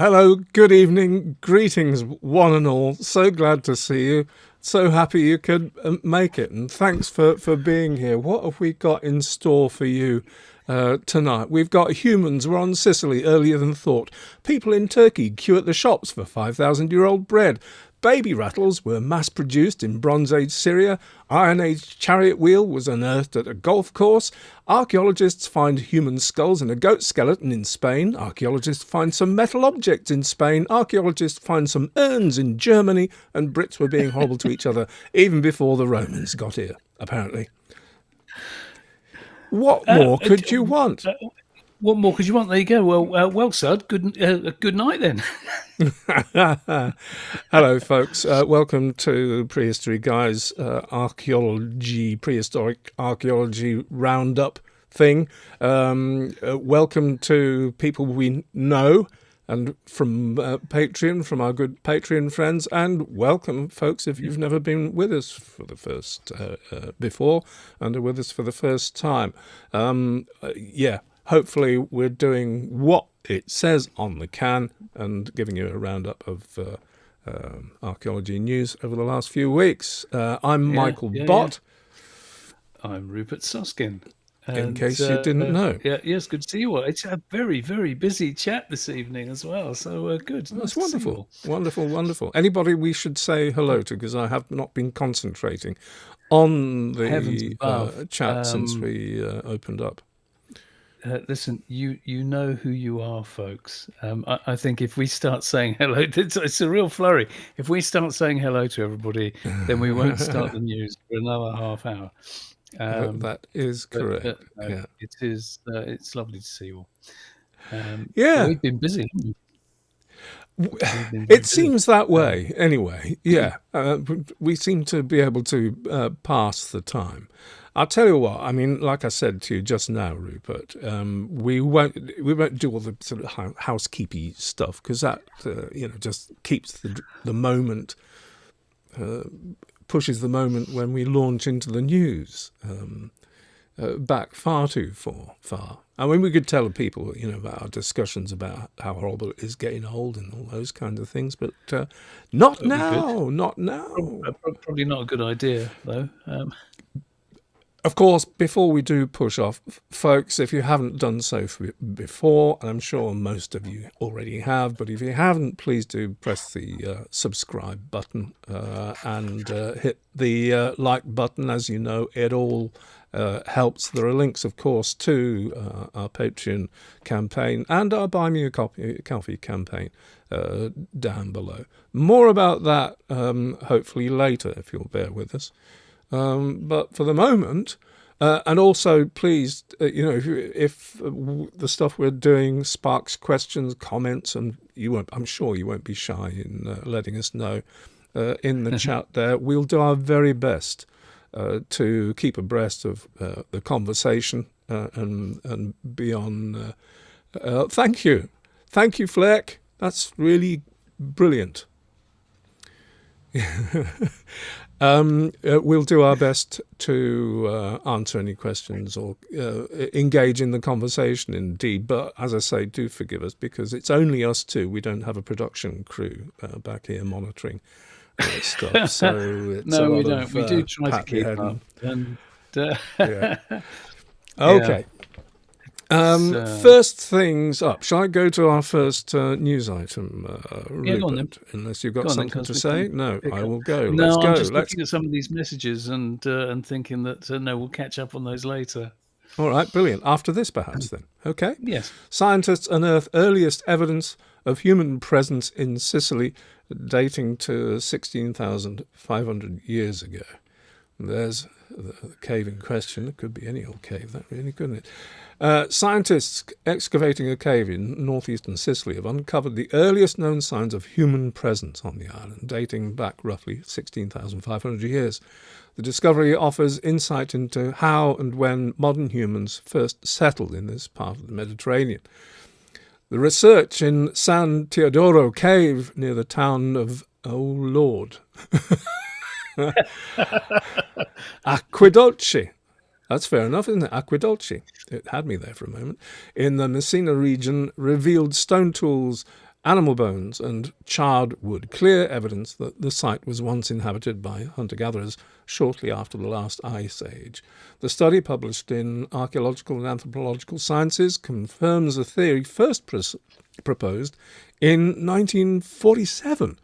Hello, good evening, greetings one and all. So glad to see you. So happy you could make it, and thanks for being here. What have we got in store for you tonight? We've got humans were on Sicily earlier than thought. People in Turkey queue at the shops for 5,000-year-old bread. Baby rattles were mass-produced in Bronze Age Syria. Iron Age chariot wheel was unearthed at a golf course. Archaeologists find human skulls in a goat skeleton in Spain. Archaeologists find some metal objects in Spain. Archaeologists find some urns in Germany. And Brits were being horrible to each other even before the Romans got here, apparently. What more could you want? What more could you want? There you go. Well, sir. Good night then. Hello, folks. Welcome to Prehistory Guys Prehistoric Archaeology Roundup thing. Welcome to people we know and from Patreon, from our good Patreon friends, and welcome, folks, if you've never been with us for the first before and are with us for the first time. Hopefully we're doing what it says on the can and giving you a roundup of archaeology news over the last few weeks. I'm Michael Bott. Yeah. I'm Rupert Suskin. In case you didn't know. Yes, good to see you all. It's a very, very busy chat this evening as well, so good. That's wonderful. Wonderful. Anybody we should say hello to, because I have not been concentrating on the chat since we opened up. Listen, you know who you are, folks. I think if we start saying hello, it's a real flurry. If we start saying hello to everybody, then we won't start the news for another half hour. That is correct. It is. It's lovely to see you all. We've been busy. It seems that way, anyway. Yeah, we seem to be able to pass the time. I'll tell you what. I mean, like I said to you just now, Rupert, we won't do all the sort of housekeepy stuff because that just keeps the moment, pushes the moment when we launch into the news back far too far. I mean, we could tell people, about our discussions about how horrible it is getting old and all those kinds of things, but not now. Probably not a good idea, though. Of course, before we do push off, folks, if you haven't done so before, and I'm sure most of you already have, but if you haven't, please do press the subscribe button and hit the like button. As you know, it all helps. There are links, of course, to our Patreon campaign and our Buy Me a Coffee campaign down below. More about that hopefully later, if you'll bear with us. But for the moment, and also please, if the stuff we're doing sparks questions, comments, and I'm sure you won't be shy in letting us know in the chat there. We'll do our very best to keep abreast of the conversation and be on. Thank you, Fleck. That's really brilliant. We'll do our best to answer any questions or engage in the conversation indeed. But as I say, do forgive us because it's only us two. We don't have a production crew back here monitoring stuff. So it's no, we don't. We do try to keep up. Okay. First things up. Shall I go to our first news item, Rupert? Go on then. Unless you've got something to say? No, I will go. No, Let's go. I'm just looking at some of these messages and thinking that, we'll catch up on those later. All right, brilliant. After this, perhaps, then. Okay? Yes. Scientists unearth earliest evidence of human presence in Sicily dating to 16,500 years ago. There's the cave in question. It could be any old cave, that really, couldn't it? Scientists excavating a cave in northeastern Sicily have uncovered the earliest known signs of human presence on the island, dating back roughly 16,500 years. The discovery offers insight into how and when modern humans first settled in this part of the Mediterranean. The research in San Teodoro Cave near the town of, Acquedolci. That's fair enough, isn't it? Acquedolci. It had me there for a moment. In the Messina region, revealed stone tools animal bones and charred wood, clear evidence that the site was once inhabited by hunter-gatherers shortly after the last ice age. The study, published in Archaeological and Anthropological Sciences, confirms a theory first proposed in 1947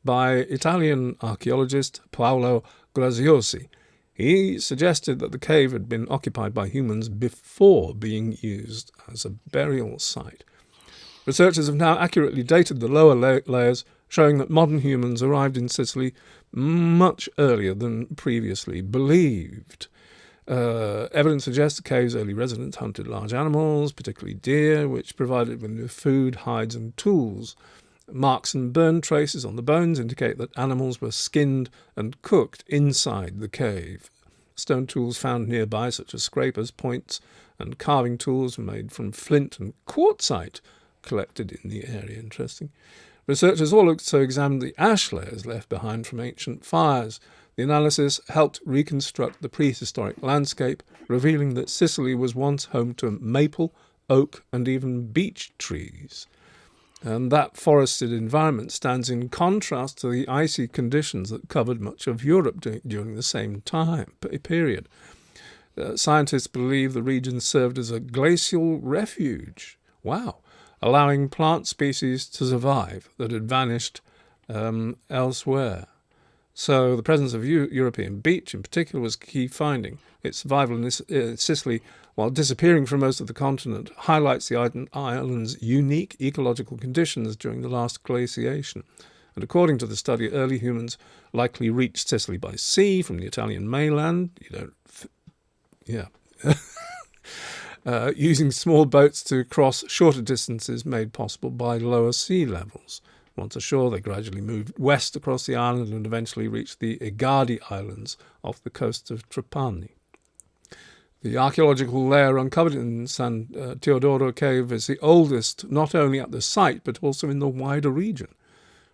by Italian archaeologist Paolo Graziosi. He suggested that the cave had been occupied by humans before being used as a burial site. Researchers have now accurately dated the lower layers, showing that modern humans arrived in Sicily much earlier than previously believed. Evidence suggests the cave's early residents hunted large animals, particularly deer, which provided them with food, hides, and tools. Marks and burn traces on the bones indicate that animals were skinned and cooked inside the cave. Stone tools found nearby, such as scrapers, points, and carving tools, were made from flint and quartzite collected in the area. Interesting. Researchers also examined the ash layers left behind from ancient fires. The analysis helped reconstruct the prehistoric landscape, revealing that Sicily was once home to maple, oak, and even beech trees. And that forested environment stands in contrast to the icy conditions that covered much of Europe during the same period. Scientists believe the region served as a glacial refuge. Wow. Allowing plant species to survive that had vanished elsewhere. So the presence of European beech in particular was a key finding. Its survival in Sicily, while disappearing from most of the continent, highlights the island's unique ecological conditions during the last glaciation. And according to the study, early humans likely reached Sicily by sea from the Italian mainland. Using small boats to cross shorter distances made possible by lower sea levels. Once ashore, they gradually moved west across the island and eventually reached the Egadi Islands off the coast of Trapani. The archaeological layer uncovered in San Teodoro Cave is the oldest, not only at the site, but also in the wider region.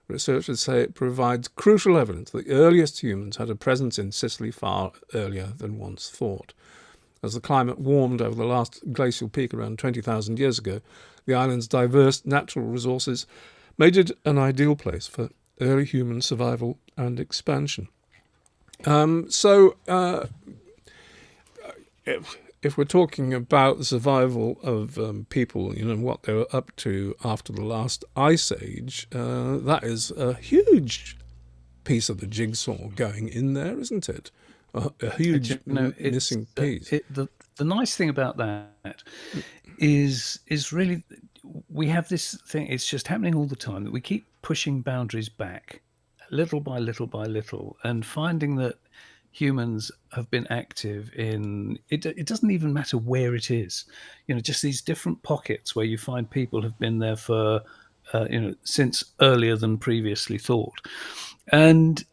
Researchers say it provides crucial evidence that the earliest humans had a presence in Sicily far earlier than once thought. As the climate warmed over the last glacial peak around 20,000 years ago, the island's diverse natural resources made it an ideal place for early human survival and expansion. If we're talking about the survival of people, what they were up to after the last ice age, that is a huge piece of the jigsaw going in there, isn't it? A huge missing piece. The nice thing about that is really we have this thing. It's just happening all the time that we keep pushing boundaries back, little by little by little, and finding that humans have been active in it. It doesn't even matter where it is. Just these different pockets where you find people have been there for since earlier than previously thought. And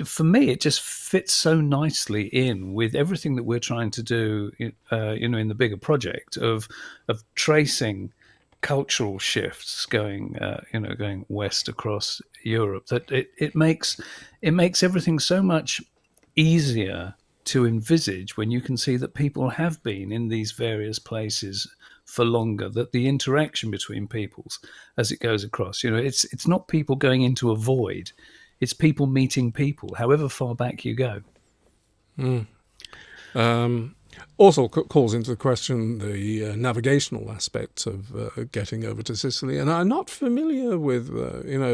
for me, it just fits so nicely in with everything that we're trying to do, in the bigger project of tracing cultural shifts going west across Europe. That it makes everything so much easier to envisage when you can see that people have been in these various places for longer, that the interaction between peoples as it goes across, it's not people going into a void, it's people meeting people, however far back you go. Also calls into question the navigational aspects of getting over to Sicily, and I'm not familiar with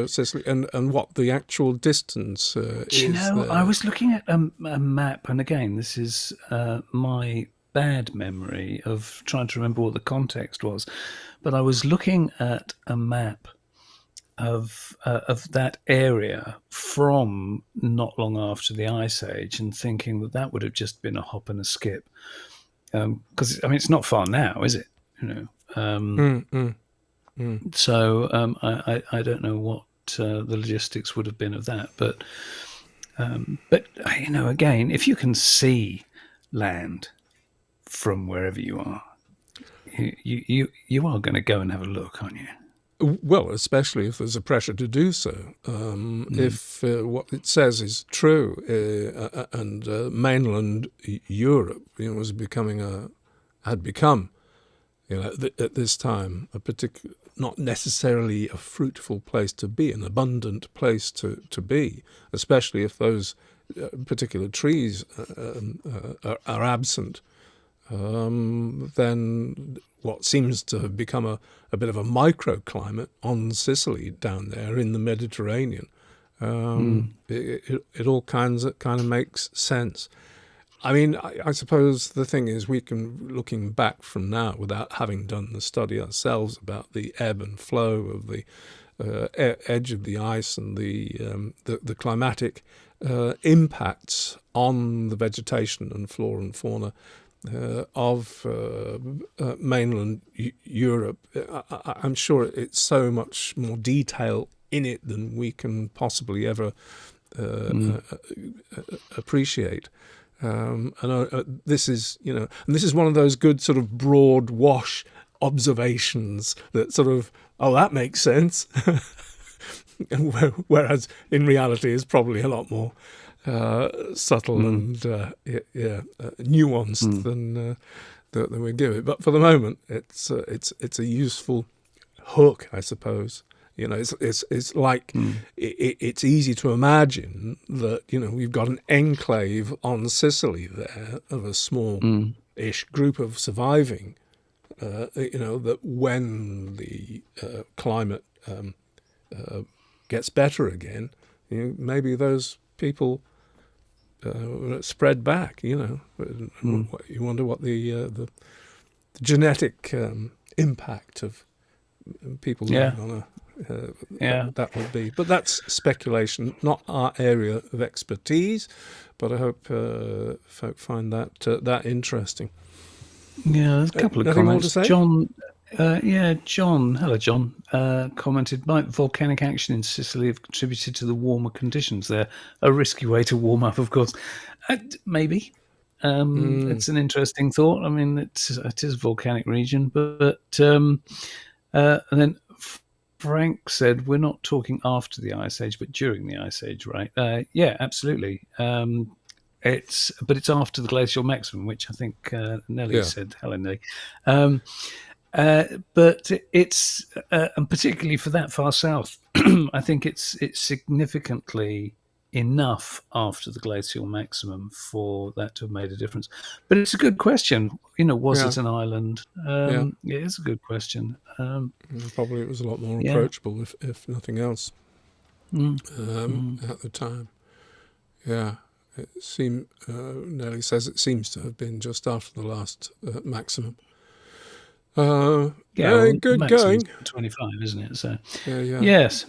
Sicily and what the actual distance is. I was looking at a map, and again, this is my bad memory of trying to remember what the context was, but I was looking at a map of that area from not long after the Ice Age, and thinking that would have just been a hop and a skip, because it's not far now, is it? So I don't know what the logistics would have been of that, but again, if you can see land from wherever you are, you are going to go and have a look, aren't you? Well, especially if there's a pressure to do so. If what it says is true, and mainland Europe, had become, at this time, a particular not necessarily a fruitful place to be, an abundant place to be, especially if those particular trees are absent. Then what seems to have become a bit of a microclimate on Sicily down there in the Mediterranean. It all kind of makes sense. I mean, I suppose the thing is, we can, looking back from now, without having done the study ourselves about the ebb and flow of the edge of the ice and the climatic impacts on the vegetation and flora and fauna of mainland Europe. I'm sure it's so much more detail in it than we can possibly ever appreciate. And this is, and this is one of those good sort of broad wash observations that sort of, oh, that makes sense. Whereas in reality is probably a lot more subtle and nuanced than we give it. But for the moment, it's a useful hook, I suppose. It's like it's easy to imagine that we've got an enclave on Sicily there of a small-ish group of surviving. That when the climate gets better again, maybe those people spread back. You wonder what the genetic impact of people living on a that would be. But that's speculation, not our area of expertise. But I hope folk find that interesting. Yeah, there's a couple of nothing comments. More to say? John. Hello, John. Commented, might volcanic action in Sicily have contributed to the warmer conditions there? A risky way to warm up, of course. Maybe. It's an interesting thought. I mean, it is a volcanic region, but and then Frank said, we're not talking after the Ice Age, but during the Ice Age, right? Yeah, absolutely. It's after the glacial maximum, which I think Nelly said. Hello, Nelly. But it's and particularly for that far south, I think it's significantly enough after the glacial maximum for that to have made a difference. But it's a good question. Was it an island? It is a good question. Probably it was a lot more approachable, if nothing else, at the time. Yeah. It seemed, Nelly says it seems to have been just after the last maximum. Good going. 25, isn't it? So, yes.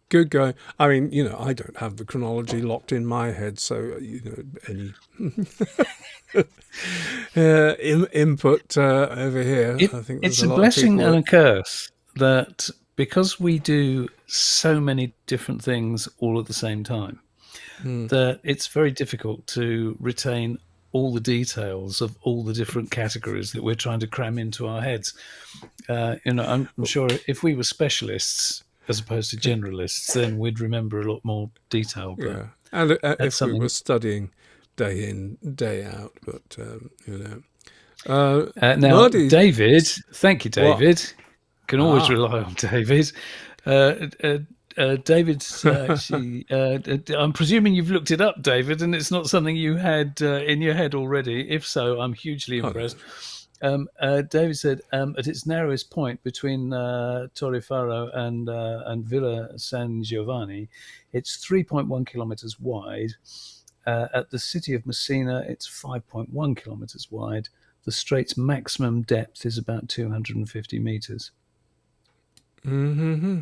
Good going. I mean, I don't have the chronology locked in my head, so, any input over here. I think it's a blessing and a curse that because we do so many different things all at the same time, that it's very difficult to retain all the details of all the different categories that we're trying to cram into our heads. I'm sure if we were specialists as opposed to generalists, then we'd remember a lot more detail. But and if we were studying day in, day out, but now, Muddy, David, thank you, David. What? Can always rely on David. David's actually, I'm presuming you've looked it up, David, and it's not something you had in your head already. If so, I'm hugely impressed. David said, at its narrowest point between Torrefaro and Villa San Giovanni, it's 3.1 kilometers wide. At the city of Messina, it's 5.1 kilometers wide. The strait's maximum depth is about 250 meters. Mm-hmm.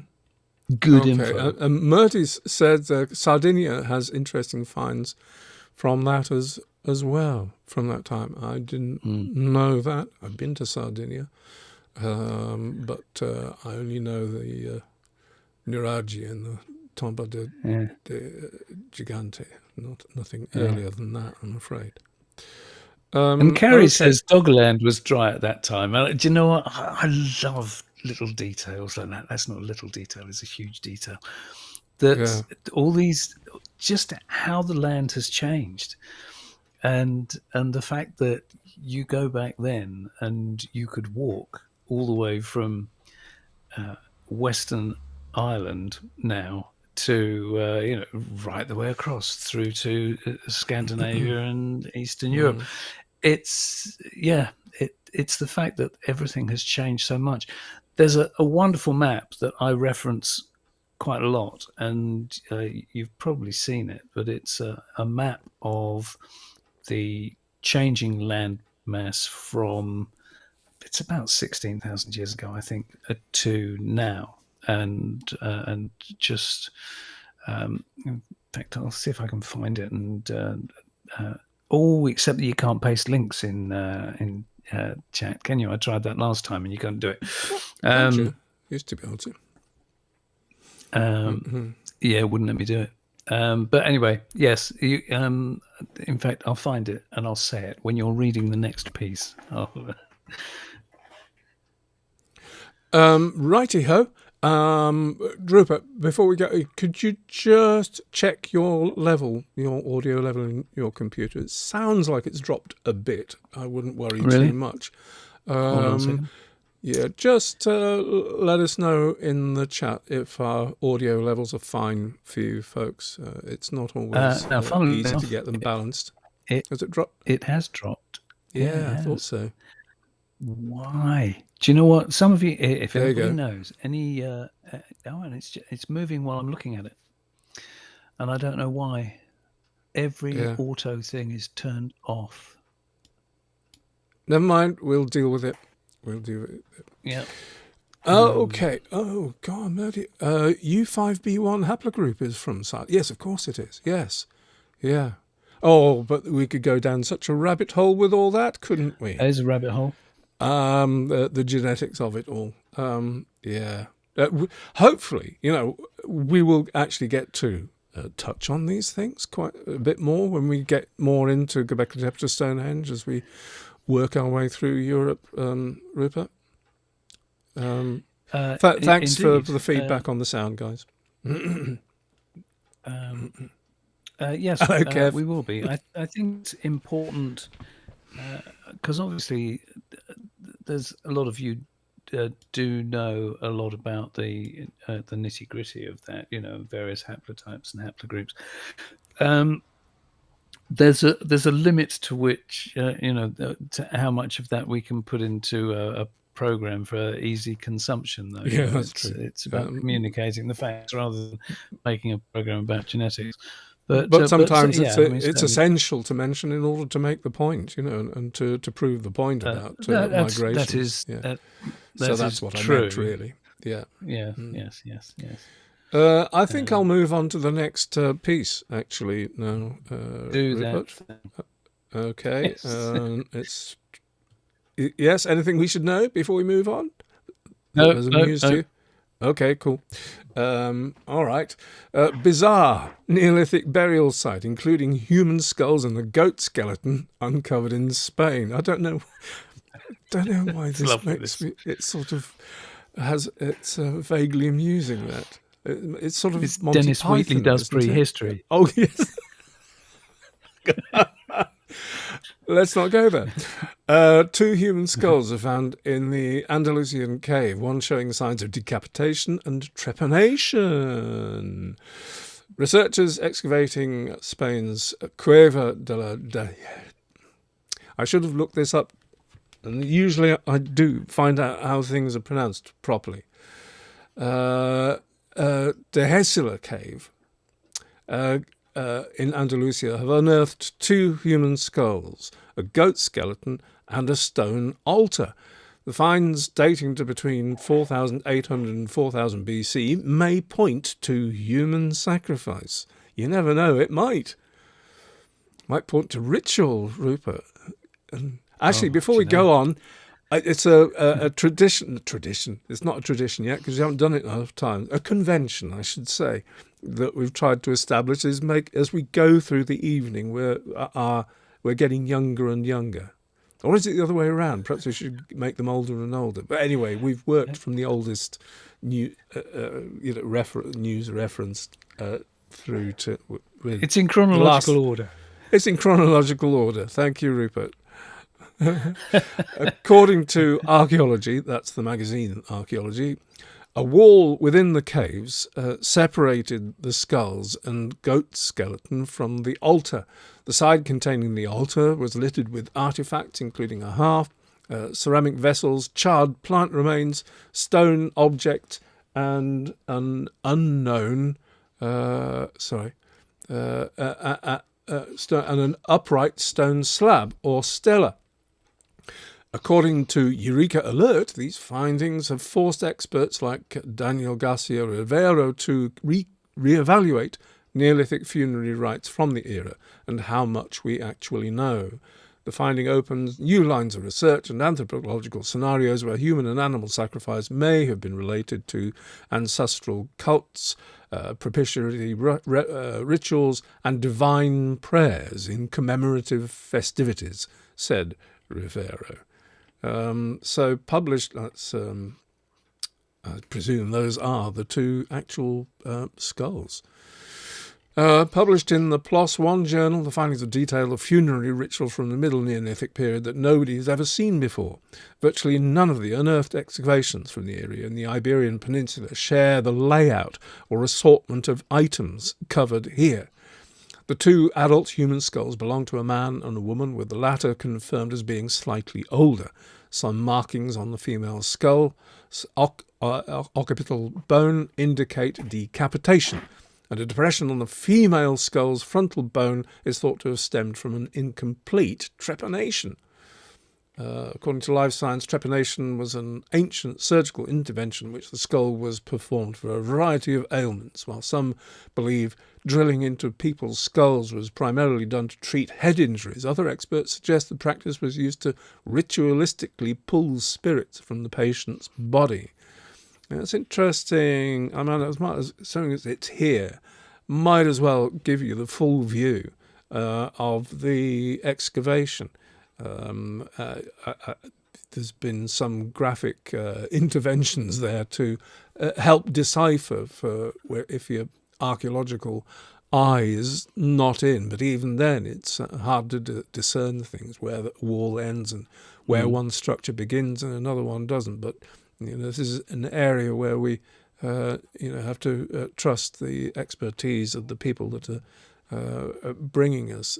Good info. Murtis said Sardinia has interesting finds from that as well, from that time. I didn't know that. I've been to Sardinia, but I only know the Nuraghi and the Tomba de Gigante, nothing earlier than that, I'm afraid. And Carrie says Doggerland was dry at that time. Do you know what? I love little details like that. That's not a little detail, it's a huge detail. That all these, just how the land has changed. And the fact that you go back then and you could walk all the way from Western Ireland now to right the way across through to Scandinavia and Eastern Europe. It's it's the fact that everything has changed so much. There's a wonderful map that I reference quite a lot, and you've probably seen it, but it's a map of the changing land mass from, it's about 16,000 years ago, I think, to now. And just, in fact, I'll see if I can find it. And except that you can't paste links in chat, can you? I tried that last time, and you can't do it. Used to be able to. Yeah, wouldn't let me do it. But anyway, yes. In fact, I'll find it and I'll say it when you're reading the next piece. Righty ho. Rupert, before we go, could you just check your level, your audio level in your computer? It sounds like it's dropped a bit. I wouldn't worry too much. Hold on a second. Yeah, just let us know in the chat if our audio levels are fine for you folks. It's not always easy to get them balanced. Has it dropped? It has dropped. Yeah, I thought so. Why? Do you know what? Some of you, if anybody knows, any and it's moving while I'm looking at it, and I don't know why. Every auto thing is turned off. Never mind. We'll deal with it. We'll do it. Yeah. Oh, okay. Oh, God, U5B1 haplogroup is from Sicily. Yes, of course it is. Yes. Yeah. Oh, but we could go down such a rabbit hole with all that, couldn't we? There's a rabbit hole. The genetics of it all. Yeah. Hopefully, we will actually get to touch on these things quite a bit more when we get more into Göbekli to Stonehenge as we work our way through Europe, Rupert. Thanks for the feedback on the sound, guys. Yes, we will be. I think it's important because obviously there's a lot of you do know a lot about the nitty gritty of that, various haplotypes and haplogroups. There's a limit to which to how much of that we can put into a program for easy consumption, though. Yeah, that's true. It's about communicating the facts rather than making a program about genetics. But sometimes it's essential to mention in order to make the point, and to prove the point about migration. So that's what I meant, really. Yeah. Yeah. Yes. I think I'll move on to the next piece, actually, now. Do Rupert. that. Okay. Yes, anything we should know before we move on? No. You? Okay, cool. All right. Bizarre Neolithic burial site, including human skulls and a goat skeleton uncovered in Spain. I don't know why this makes me... It sort of has... It's vaguely amusing, that. It's sort of... It's Dennis Wheatley does prehistory. Oh, yes. Let's not go there. 2 human skulls are found in the Andalusian cave, one showing signs of decapitation and trepanation. Researchers excavating Spain's Cueva de la... I should have looked this up, and usually I do find out how things are pronounced properly. Dehesila cave in Andalusia have unearthed 2 human skulls, a goat skeleton and a stone altar. The finds, dating to between 4,800 and 4,000 BC, may point to human sacrifice. You never know, it might. Might point to ritual, Rupert. Actually, before we go on, it's a tradition. It's not a tradition yet because you haven't done it enough times. A convention, I should say, that we've tried to establish is as we go through the evening, we're getting younger and younger. Or is it the other way around? Perhaps we should make them older and older. But anyway, we've worked from the oldest news reference through to... It's in chronological order. It's in chronological order. Thank you, Rupert. According to Archaeology, that's the magazine Archaeology, a wall within the caves separated the skulls and goat skeleton from the altar. The side containing the altar was littered with artifacts, including a harp, ceramic vessels, charred plant remains, stone objects, and an unknown, and an upright stone slab or stela. According to Eureka Alert, these findings have forced experts like Daniel Garcia Rivero to re-evaluate Neolithic funerary rites from the era and how much we actually know. The finding opens new lines of research and anthropological scenarios where human and animal sacrifice may have been related to ancestral cults, propitiatory rituals, and divine prayers in commemorative festivities, said Rivero. So published, I presume those are the two actual skulls. Published in the PLOS I journal, the findings of detail of funerary rituals from the Middle Neolithic period that nobody has ever seen before. Virtually none of the unearthed excavations from the area in the Iberian Peninsula share the layout or assortment of items covered here. The two adult human skulls belong to a man and a woman, with the latter confirmed as being slightly older. Some markings on the female skull, occipital bone, indicate decapitation, and a depression on the female skull's frontal bone is thought to have stemmed from an incomplete trepanation. According to Life Science, trepanation was an ancient surgical intervention in which the skull was performed for a variety of ailments. While some believe drilling into people's skulls was primarily done to treat head injuries, other experts suggest the practice was used to ritualistically pull spirits from the patient's body. It's interesting. I mean, as much as something as it's here, might as well give you the full view of the excavation. There's been some graphic interventions there to help decipher for if your archaeological eye is not in. But even then, it's hard to discern things, where the wall ends and where one structure begins and another one doesn't. But this is an area where we have to trust the expertise of the people that are bringing us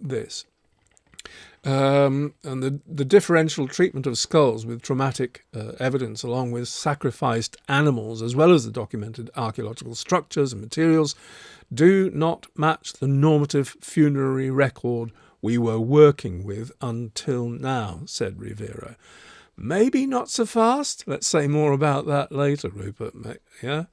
this. And the differential treatment of skulls with traumatic evidence, along with sacrificed animals, as well as the documented archaeological structures and materials, do not match the normative funerary record we were working with until now, said Rivera. Maybe not so fast. Let's say more about that later, Rupert. Yeah?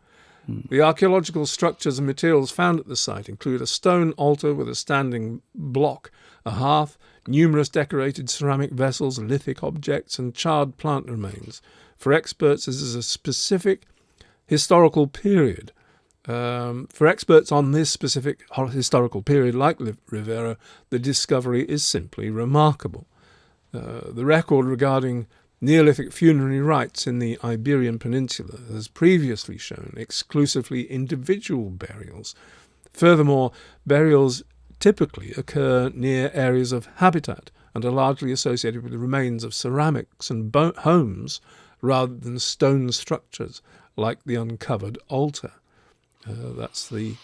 The archaeological structures and materials found at the site include a stone altar with a standing block, a hearth, numerous decorated ceramic vessels, lithic objects, and charred plant remains. For experts, this is a specific historical period. For experts on this specific historical period, like Rivera, the discovery is simply remarkable. The record regarding Neolithic funerary rites in the Iberian Peninsula has previously shown exclusively individual burials. Furthermore, burials typically occur near areas of habitat and are largely associated with the remains of ceramics and homes rather than stone structures like the uncovered altar. That's the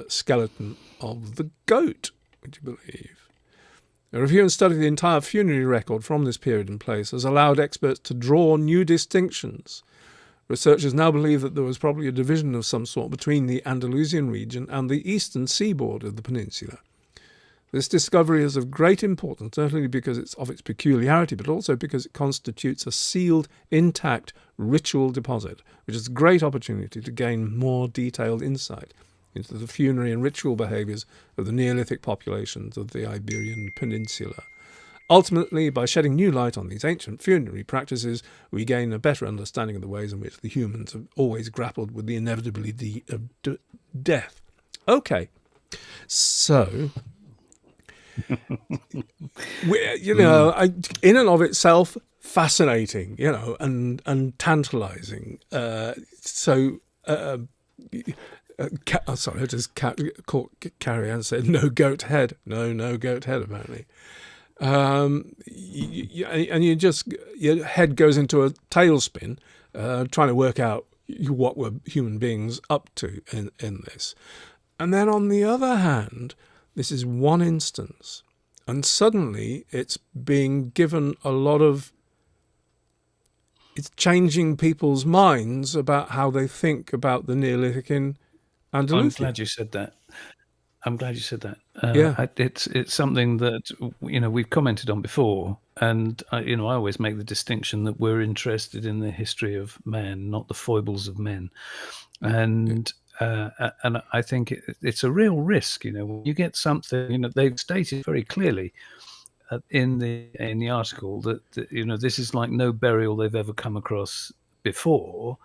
skeleton of the goat, would you believe? A review and study of the entire funerary record from this period and place has allowed experts to draw new distinctions. Researchers now believe that there was probably a division of some sort between the Andalusian region and the eastern seaboard of the peninsula. This discovery is of great importance, not only because it's of its peculiarity, but also because it constitutes a sealed, intact ritual deposit, which is a great opportunity to gain more detailed insight into the funerary and ritual behaviours of the Neolithic populations of the Iberian Peninsula. Ultimately, by shedding new light on these ancient funerary practices, we gain a better understanding of the ways in which the humans have always grappled with the inevitability of death. Okay, so, in and of itself, fascinating, and tantalising. Sorry, I just caught Carrie Ann said, no goat head. No goat head, apparently. and your head goes into a tailspin, trying to work out what were human beings up to in this. And then on the other hand, this is one instance, and suddenly it's being given a lot of, it's changing people's minds about how they think about the Neolithic in Andalusia. I'm glad you said that. Yeah. It's something that we've commented on before, and I always make the distinction that we're interested in the history of man, not the foibles of men, and I think it's a real risk. When you get something, they've stated very clearly in the article that this is like no burial they've ever come across before.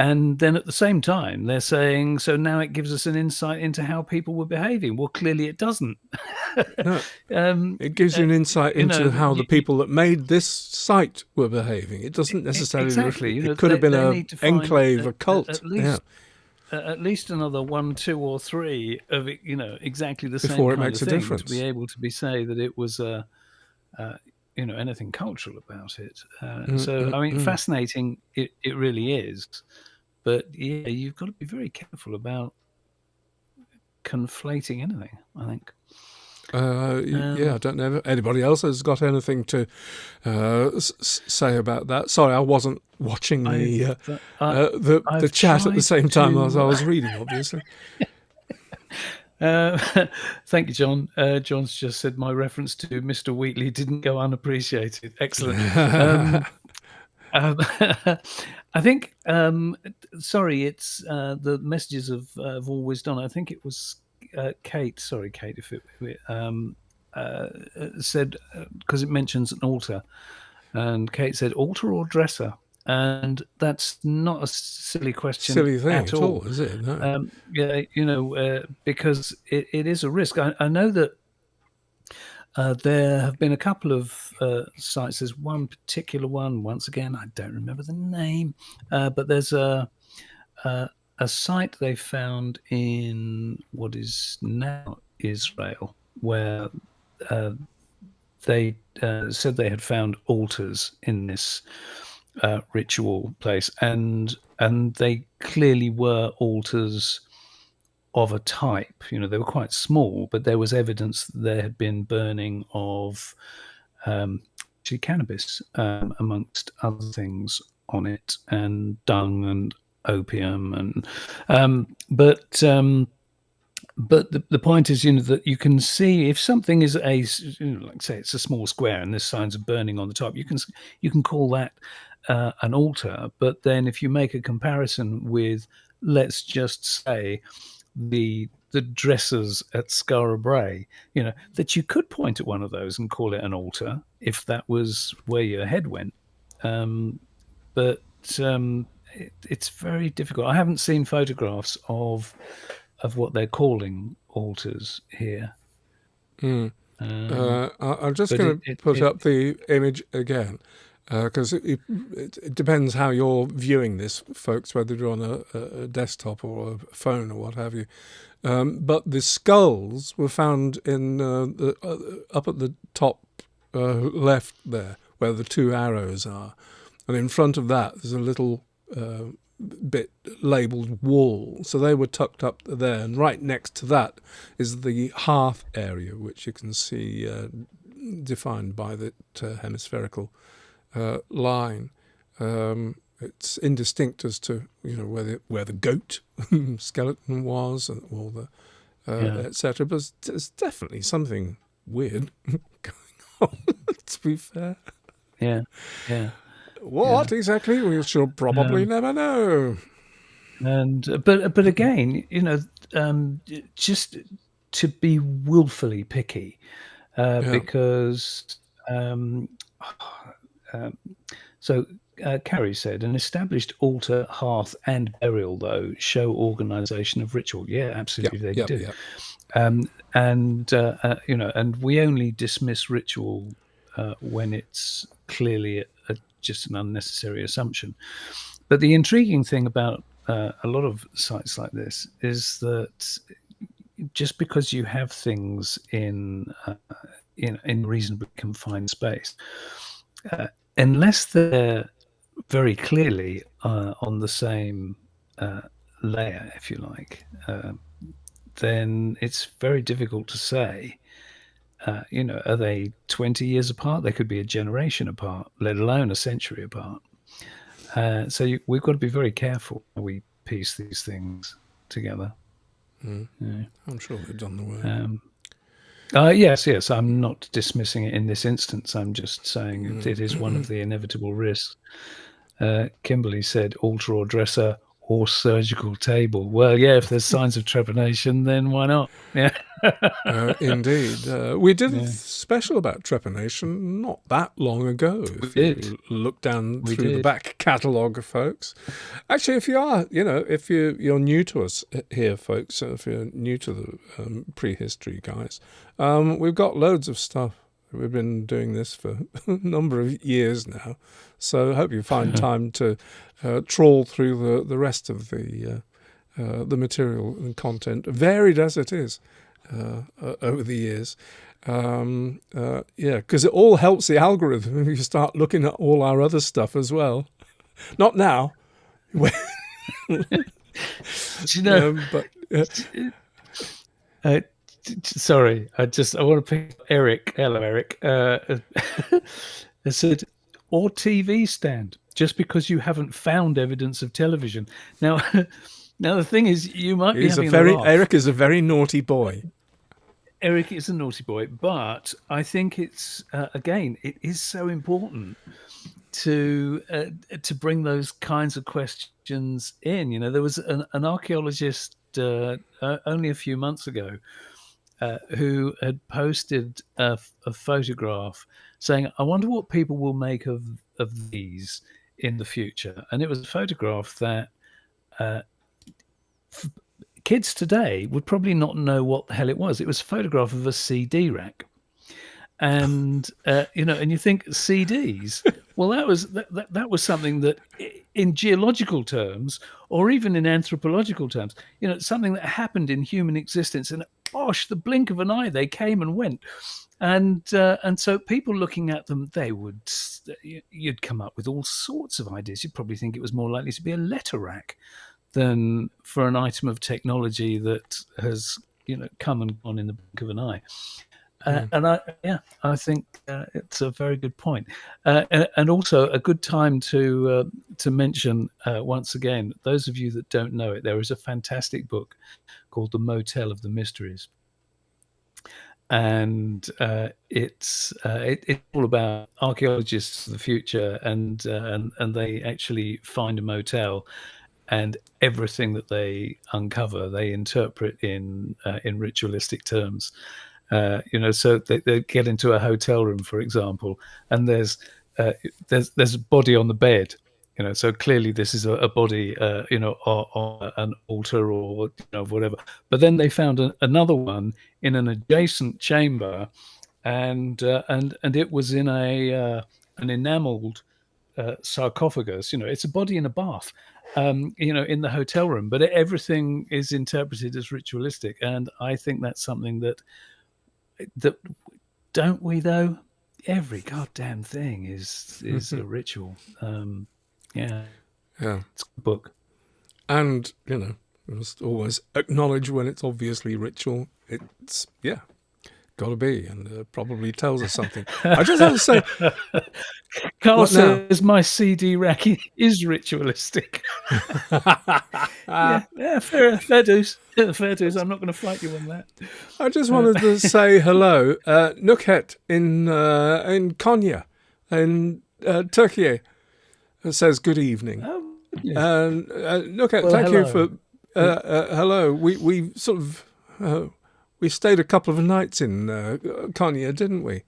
And then at the same time, they're saying, so now it gives us an insight into how people were behaving. Well, clearly it doesn't. No, it gives you an insight into how the people that made this site were behaving. It doesn't necessarily exactly. It could have been an enclave, a cult. At least another 1, 2, or 3 of it, exactly the same before it kind makes of a thing, difference. to be able to say that it was anything cultural about it. So I mean, fascinating it really is. But yeah, you've got to be very careful about conflating anything, I think. Yeah, I don't know if anybody else has got anything to say about that. Sorry, I wasn't watching the chat at the same time as I was reading, obviously. Thank you, John. John's just said my reference to Mr. Wheatley didn't go unappreciated. Excellent. I think, sorry, it's the messages have always done. I think it was Kate. Sorry, Kate, if it said, because it mentions an altar, and Kate said altar or dresser, and that's not a silly question. Silly thing at all, is it? No. Yeah, because it is a risk. I know that. There have been a couple of sites. There's one particular one. Once again, I don't remember the name, but there's a site they found in what is now Israel, where they said they had found altars in this ritual place, and they clearly were altars of a type. They were quite small, but there was evidence that there had been burning of cannabis, amongst other things, on it, and dung and opium, and but the point is, that you can see if something is like say it's a small square and there's signs of burning on the top, you can call that an altar. But then if you make a comparison with, let's just say, the dressers at Skara Brae, that you could point at one of those and call it an altar if that was where your head went. But it's very difficult. I haven't seen photographs of what they're calling altars here. I'm just going to put up the image again, because it depends how you're viewing this, folks, whether you're on a desktop or a phone or what have you. But the skulls were found in up at the top left there, where the 2 arrows are. And in front of that, there's a little bit labelled wall. So they were tucked up there. And right next to that is the hearth area, which you can see defined by the hemispherical line. It's indistinct as to where the goat skeleton was and all the etc. But there's definitely something weird going on. To be fair, yeah. What exactly? We shall probably never know. And but again, just to be willfully picky, because so Carrie said, an established altar, hearth, and burial, though, show organisation of ritual. Yeah, absolutely, they do. And we only dismiss ritual when it's clearly just an unnecessary assumption. But the intriguing thing about a lot of sites like this is that just because you have things in in reasonably confined space, unless they're very clearly on the same layer, if you like, then it's very difficult to say. Are they 20 years apart? They could be a generation apart, let alone a century apart. So we've got to be very careful when we piece these things together. I'm sure they've done the work. Yes. I'm not dismissing it in this instance. I'm just saying it is one of the inevitable risks. Kimberly said altar or dresser or surgical table. Well, yeah, if there's signs of trepanation, then why not? Yeah. Indeed. We did a special about trepanation not that long ago. If you look down through the back catalogue, folks. Actually, if you are, if you're new to us here, folks, if you're new to the prehistory guys, we've got loads of stuff. We've been doing this for a number of years now, so I hope you find time to trawl through the rest of the material and content, varied as it is, over the years. Because it all helps the algorithm if you start looking at all our other stuff as well. Not now. But sorry, I want to pick up Eric. Hello, Eric. I said, or TV stand, just because you haven't found evidence of television. Now the thing is, you might be having a laugh. Eric is a very naughty boy. Eric is a naughty boy, but I think it's again, it is so important to bring those kinds of questions in. There was an archaeologist only a few months ago who had posted a photograph saying, I wonder what people will make of these in the future. And it was a photograph that kids today would probably not know what the hell it was. It was a photograph of a CD rack. And, and you think CDs, well, that was something that in geological terms, or even in anthropological terms, something that happened in human existence, and gosh, the blink of an eye, they came and went. And so people looking at them, you'd come up with all sorts of ideas. You'd probably think it was more likely to be a letter rack than for an item of technology that has, come and gone in the blink of an eye. And I think it's a very good point, and also a good time to mention once again, those of you that don't know it, there is a fantastic book called The Motel of the Mysteries, and it's all about archaeologists of the future, and they actually find a motel, and everything that they uncover, they interpret in ritualistic terms. So they get into a hotel room, for example, and there's a body on the bed. So clearly this is a body, on an altar or whatever. But then they found another one in an adjacent chamber, and it was in an enameled sarcophagus. It's a body in a bath, in the hotel room. But everything is interpreted as ritualistic, and I think that's something that don't we though? Every goddamn thing is a ritual. It's a good book. And we must always acknowledge when it's obviously ritual. It's got to be, and probably tells us something. I just have to say, Carl says my CD rack is ritualistic. Fair dues. Fair dues. I'm not going to fight you on that. I just wanted to say hello, Nukhet in Konya, in Turkey. Says good evening. Nukhet, well, thank hello. you for hello. We sort of. We stayed a couple of nights in Konya, didn't we?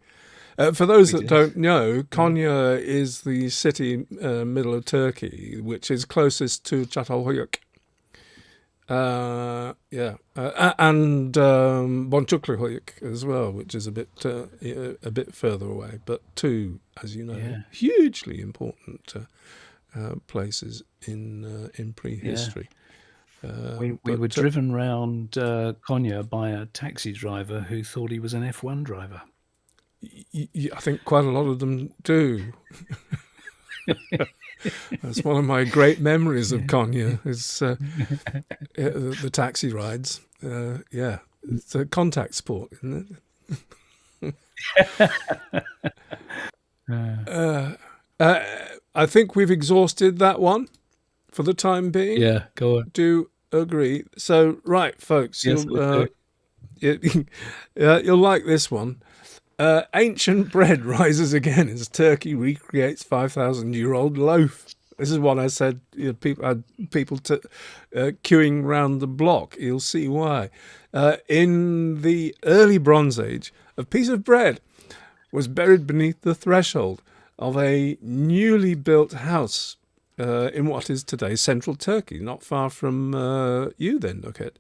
For those that don't know, Konya is the city middle of Turkey, which is closest to Çatalhöyük. And Boncukluhöyük as well, which is a bit further away. But two, as you know, hugely important places in prehistory. We were driven round Konya by a taxi driver who thought he was an F1 driver. I think quite a lot of them do. That's one of my great memories of Konya, is the taxi rides. Yeah, it's a contact sport, isn't it? I think we've exhausted that one for the time being. Yeah, go on. Do agree. So, right, folks, Yes, I do. you'll like this one. Ancient bread rises again as Turkey recreates 5,000-year-old loaf. This is what I said. People had people queuing round the block. You'll see why. In the early Bronze Age, a piece of bread was buried beneath the threshold of a newly built house in what is today central Turkey, not far from you then, Nugget.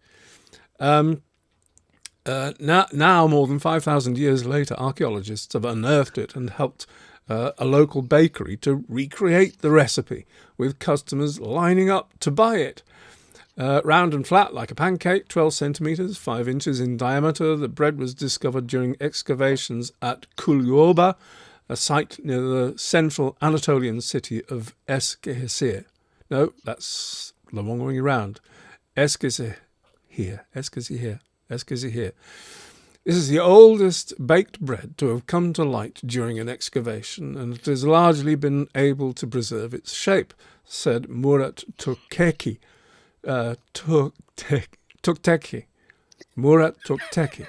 Now, more than 5,000 years later, archaeologists have unearthed it and helped a local bakery to recreate the recipe, with customers lining up to buy it. Round and flat like a pancake, 12 centimetres, 5 inches in diameter, the bread was discovered during excavations at Kulyoba, a site near the central Anatolian city of Eskişehir. No, that's the wrong way around. Eskişehir. This is the oldest baked bread to have come to light during an excavation, and it has largely been able to preserve its shape, said Murat Tukteki. Murat Tukteki,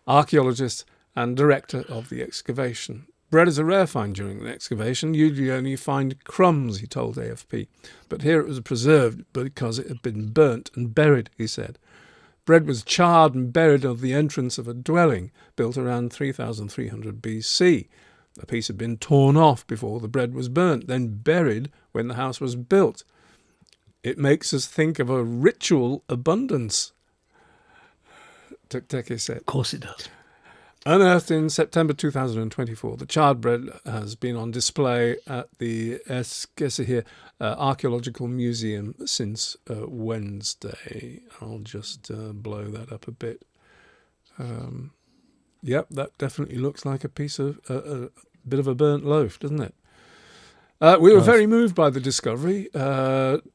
archaeologist and director of the excavation. Bread is a rare find during the excavation. Usually only find crumbs, he told AFP. But here it was preserved because it had been burnt and buried, he said. Bread was charred and buried at the entrance of a dwelling built around 3300 BC. A piece had been torn off before the bread was burnt, then buried when the house was built. It makes us think of a ritual abundance, Tukteki said. Of course it does. Unearthed in September 2024, the charred bread has been on display at the Eskişehir Archaeological Museum since Wednesday. I'll just blow that up a bit. Yep, that definitely looks like a piece of a bit of a burnt loaf, doesn't it? We were very moved by the discovery.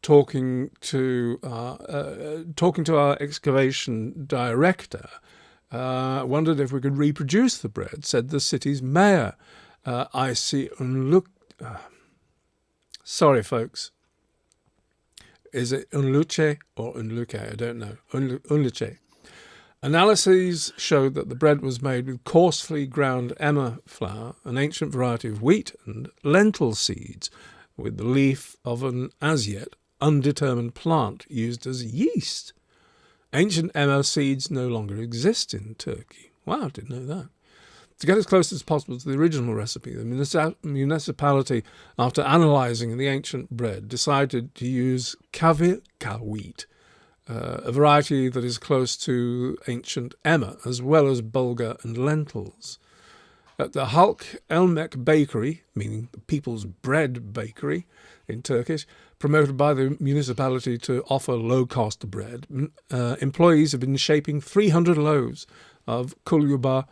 Talking to our excavation director. Wondered if we could reproduce the bread, said the city's mayor. I see sorry, folks. Is it Unluce or Unluce? I don't know. Unluce. Analyses showed that the bread was made with coarsely ground emmer flour, an ancient variety of wheat, and lentil seeds, with the leaf of an as yet undetermined plant used as yeast. Ancient emmer seeds no longer exist in Turkey. Wow, I didn't know that. To get as close as possible to the original recipe, the municipality, after analysing the ancient bread, decided to use kavirka wheat, a variety that is close to ancient emmer, as well as bulgur and lentils. At the Halk Elmek Bakery, meaning the People's Bread Bakery in Turkish, promoted by the municipality to offer low-cost bread, employees have been shaping 300 loaves of kulyoba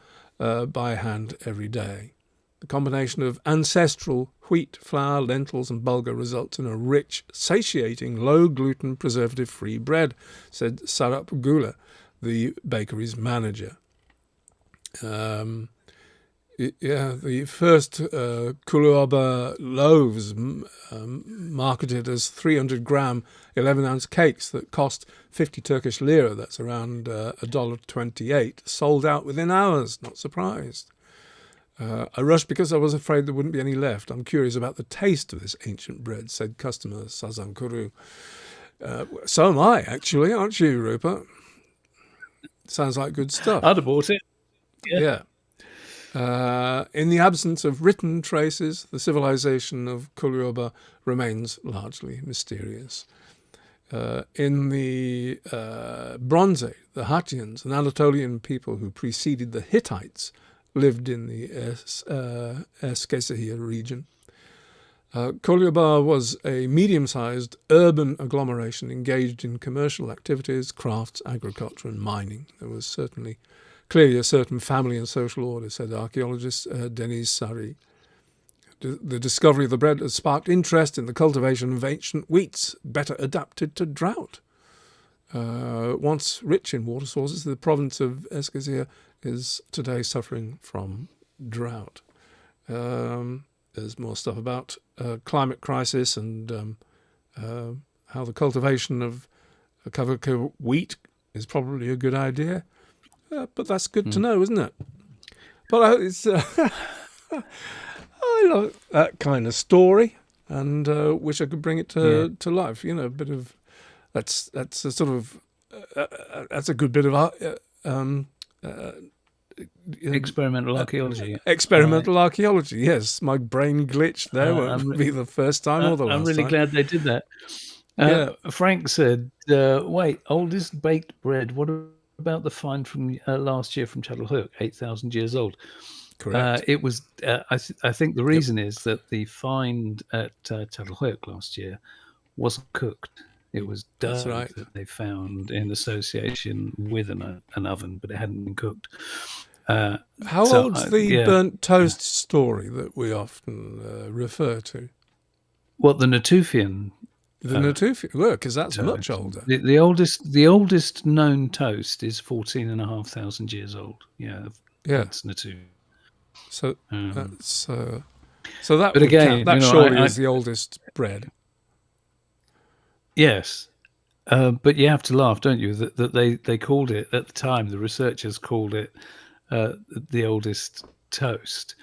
by hand every day. The combination of ancestral wheat, flour, lentils and bulgur results in a rich, satiating, low-gluten, preservative-free bread, said Sarap Gula, the bakery's manager. The first kulyoba loaves marketed as 300-gram, 11-ounce cakes that cost 50 Turkish lira, that's around $1.28, sold out within hours. Not surprised. I rushed because I was afraid there wouldn't be any left. I'm curious about the taste of this ancient bread, said customer Sazan Kuru. So am I, actually, aren't you, Rupert? Sounds like good stuff. I'd have bought it. Yeah. In the absence of written traces, the civilization of Kulyoba remains largely mysterious. In the Bronze Age, the Hattians, an Anatolian people who preceded the Hittites, lived in the Eskişehir region. Kulyoba was a medium-sized urban agglomeration engaged in commercial activities, crafts, agriculture and mining. There was certainly clearly a certain family and social order, said archaeologist Denis Sari. The discovery of the bread has sparked interest in the cultivation of ancient wheats, better adapted to drought. Once rich in water sources, the province of Eskişehir is today suffering from drought. There's more stuff about climate crisis and how the cultivation of GÖBEKLI wheat is probably a good idea. But that's good to know, isn't it? But it's I love that kind of story, and wish I could bring it to life. You know, a bit of that's a sort of that's a good bit of experimental archaeology. Experimental archaeology. Yes, my brain glitched there. Won't be the first time or the last time. I'm really glad they did that. Frank said, "Wait, oldest baked bread. What about the find from last year from Chaddelhoek, 8,000 years old?" Correct. It was. I think the reason is that the find at Chaddelhoek last year wasn't cooked. It was dough that they found in association with an oven, but it hadn't been cooked. How old's the burnt toast story that we often refer to? What, the Natufian? The Natufian, well, because that's much older. The oldest known toast is 14,500 years old. That's Natufian. So that. But again, that surely is the oldest bread. Yes, but you have to laugh, don't you? That they called it at the time. The researchers called it the oldest toast,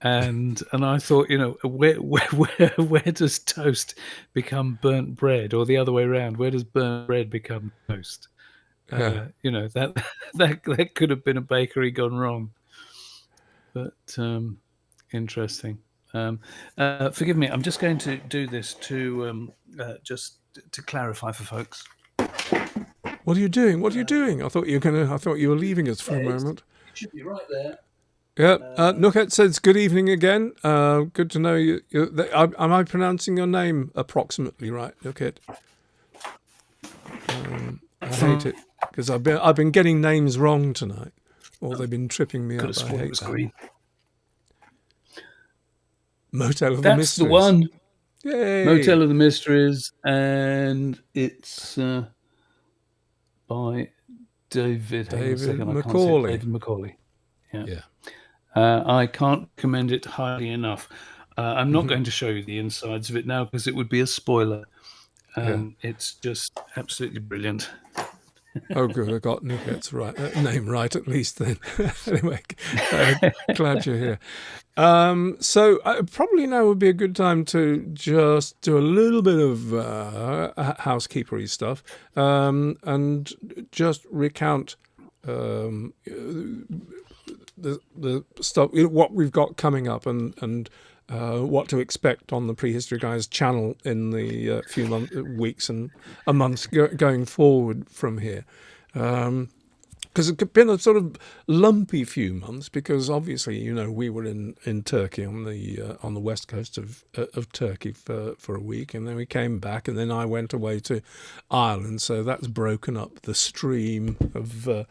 and I thought, where does toast become burnt bread, or the other way around? Where does burnt bread become toast? That could have been a bakery gone wrong. But interesting. Forgive me. I'm just going to do this to just to clarify for folks. What are you doing? What are you doing? I thought you were leaving us for a moment. It should be right there. Yeah. Nuket says good evening again. Good to know you. Am I pronouncing your name approximately right, Nuket? I hate it because I've been getting names wrong tonight. Or they've been tripping me up. I hate that. Motel of the Mysteries. That's the one. Yay. Motel of the Mysteries, and it's by David Macaulay. David Macaulay. Yeah. I can't commend it highly enough. I'm not going to show you the insides of it now because it would be a spoiler. It's just absolutely brilliant. Oh, good. I got Nuket's name right at least then. Anyway, glad you're here. So probably now would be a good time to just do a little bit of housekeepery stuff and just recount the stuff, what we've got coming up and what to expect on the Prehistory Guys channel in the few weeks and months going forward from here. Because it's been a sort of lumpy few months because obviously, we were in Turkey on the west coast of Turkey for a week, and then we came back, and then I went away to Ireland. So that's broken up the stream of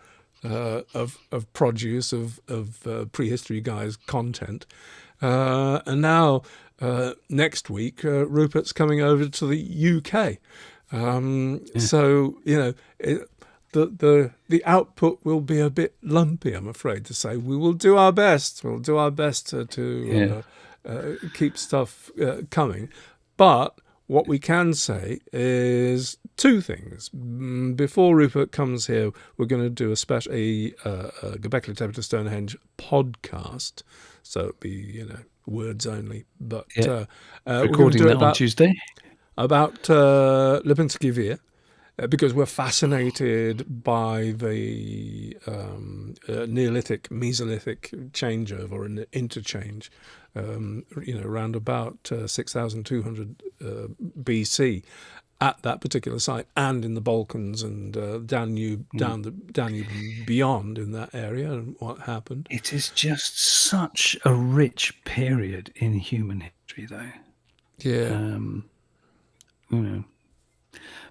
produce of Prehistory Guys content. And now next week, Rupert's coming over to the UK. So the output will be a bit lumpy, I'm afraid to say. We will do our best. We'll do our best to keep stuff coming. But what we can say is two things. Before Rupert comes here, we're going to do a special GÖBEKLI TEPE to Stonehenge podcast. So it'll be, words only. But recording that on Tuesday. About Lipinski Vir, because we're fascinated by the Neolithic, Mesolithic changeover and interchange, around about 6,200 BC at that particular site, and in the Balkans and Danube, down the Danube and beyond in that area, and what happened. It is just such a rich period in human history, though. Yeah.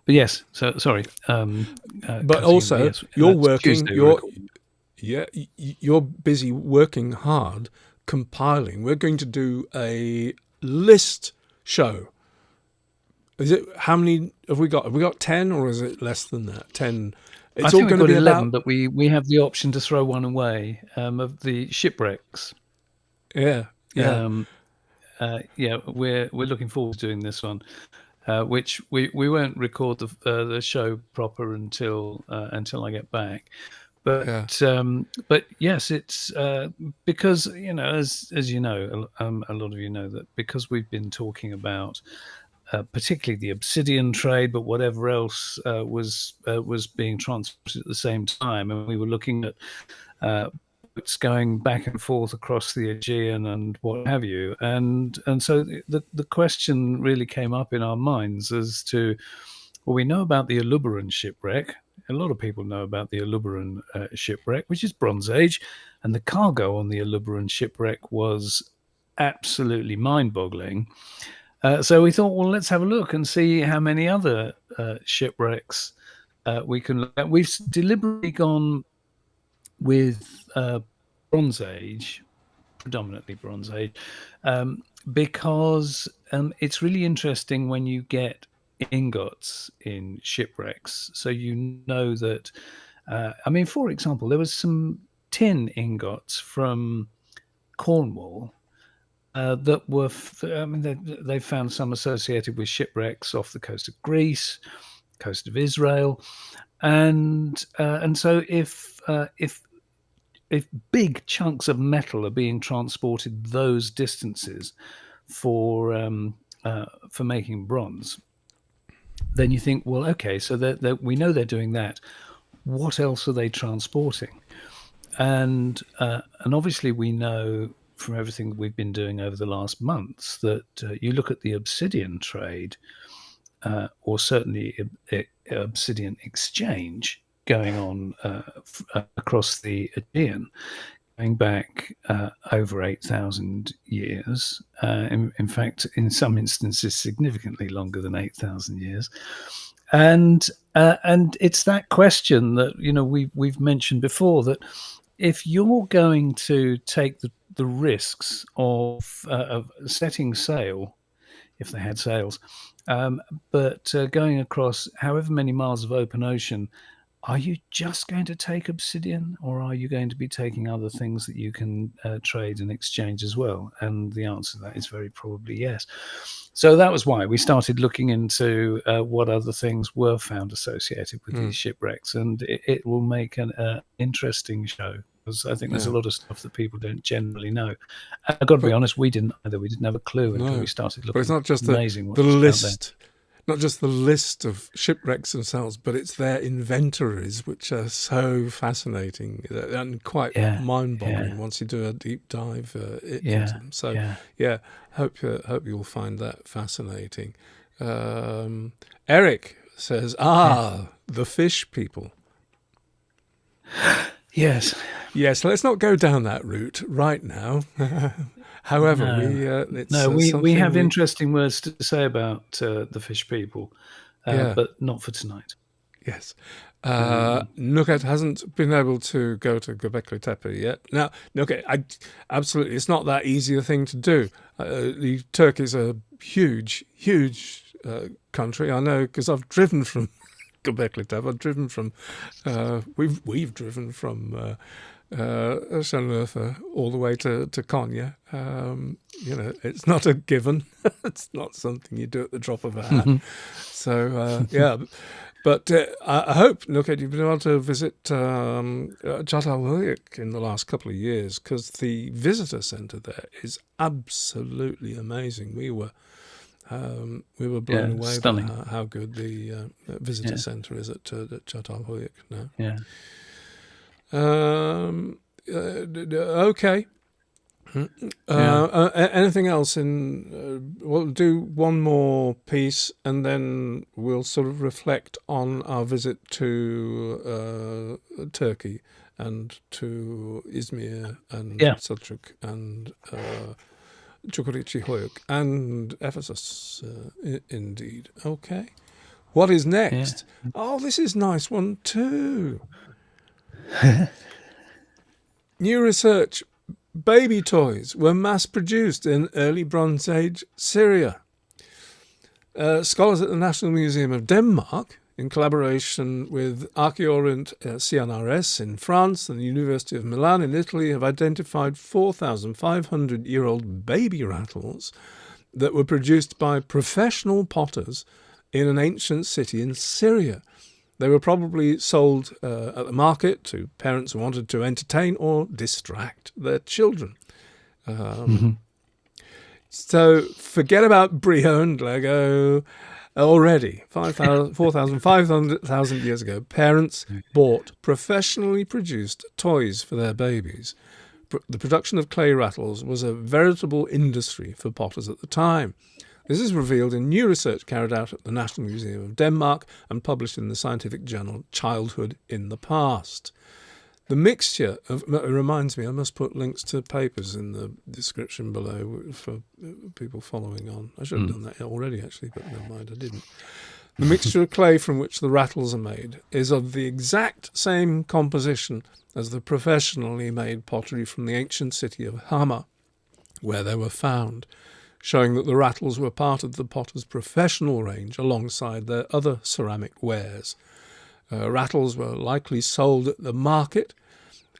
But yes, so sorry. But also, you're working. Yeah, you're busy working hard, compiling. We're going to do a list show. Is it, how many have we got? Have we got 10, or is it less than that? 10. I It's all think we've going to got be 11, about. but we have the option to throw one away, of the shipwrecks. Yeah, yeah. Yeah, we're looking forward to doing this one, which we won't record the show proper until I get back. Yeah. But yes, it's because, you know, as you know, a lot of you know that because we've been talking about particularly the obsidian trade, but whatever else was being transported at the same time, and we were looking at boats going back and forth across the Aegean and what have you, and so the question really came up in our minds as to, well, we know about the Aluberan shipwreck. A lot of people know about the Aluberan shipwreck, which is Bronze Age, and the cargo on the Aluberan shipwreck was absolutely mind-boggling. So we thought, well, let's have a look and see how many other shipwrecks we can look at. We've deliberately gone with Bronze Age, predominantly Bronze Age, because it's really interesting when you get ingots in shipwrecks. So you know that, I mean, for example, there was some tin ingots from Cornwall that were, I mean, they found some associated with shipwrecks off the coast of Greece, coast of Israel, and so if big chunks of metal are being transported those distances for making bronze, then you think, well, okay, so we know they're doing that. What else are they transporting? And obviously we know from everything that we've been doing over the last months that you look at the obsidian trade, or certainly obsidian exchange going on across the Aegean, going back over 8,000 years. In fact, in some instances, significantly longer than 8,000 years. And it's that question that, you know, we've mentioned before, that if you're going to take the risks of setting sail, if they had sails, but going across however many miles of open ocean, are you just going to take obsidian, or are you going to be taking other things that you can trade and exchange as well? And the answer to that is very probably yes. So that was why we started looking into what other things were found associated with these shipwrecks, and it will make an interesting show, because I think there's a lot of stuff that people don't generally know. I've got to be honest, we didn't either. We didn't have a clue until we started looking. But it's not just amazing the list. Not just the list of shipwrecks themselves, but it's their inventories, which are so fascinating and quite mind-boggling once you do a deep dive into them. So, hope you'll find that fascinating. Eric says, the fish people. Yes. Yes, let's not go down that route right now. However, we have interesting words to say about the fish people, but not for tonight. Yes. Nuket hasn't been able to go to GÖBEKLI TEPE yet. Now, Nuket, absolutely, it's not that easy a thing to do. Turkey's a huge, huge country. I know, because I've driven from GÖBEKLI TEPE. I've driven from, we've driven from Şanlıurfa all the way to Konya. You know, it's not a given. It's not something you do at the drop of a hat. So, but I hope, Nuket, you've been able to visit Çatalhöyük in the last couple of years, because the visitor centre there is absolutely amazing. We were blown away by how good the visitor centre is at Çatalhöyük now. Yeah. Okay. Anything else we'll do one more piece, and then we'll sort of reflect on our visit to Turkey and to Izmir and Selçuk and Çukurçahoyuk and Ephesus, indeed. Okay. What is next? Oh, this is a nice one too. New research. Baby toys were mass-produced in early Bronze Age Syria. Scholars at the National Museum of Denmark, in collaboration with Archeorient CNRS in France and the University of Milan in Italy, have identified 4,500-year-old baby rattles that were produced by professional potters in an ancient city in Syria. They were probably sold at the market to parents who wanted to entertain or distract their children. So forget about pre-owned Lego. Already, 4,500 years ago, parents bought professionally produced toys for their babies. The production of clay rattles was a veritable industry for potters at the time. This is revealed in new research carried out at the National Museum of Denmark and published in the scientific journal Childhood in the Past. The mixture of, it reminds me, I must put links to papers in the description below for people following on. I should have done that already, actually, but never mind, I didn't. The mixture of clay from which the rattles are made is of the exact same composition as the professionally made pottery from the ancient city of Hama, where they were found, showing that the rattles were part of the potter's professional range alongside their other ceramic wares. Rattles were likely sold at the market.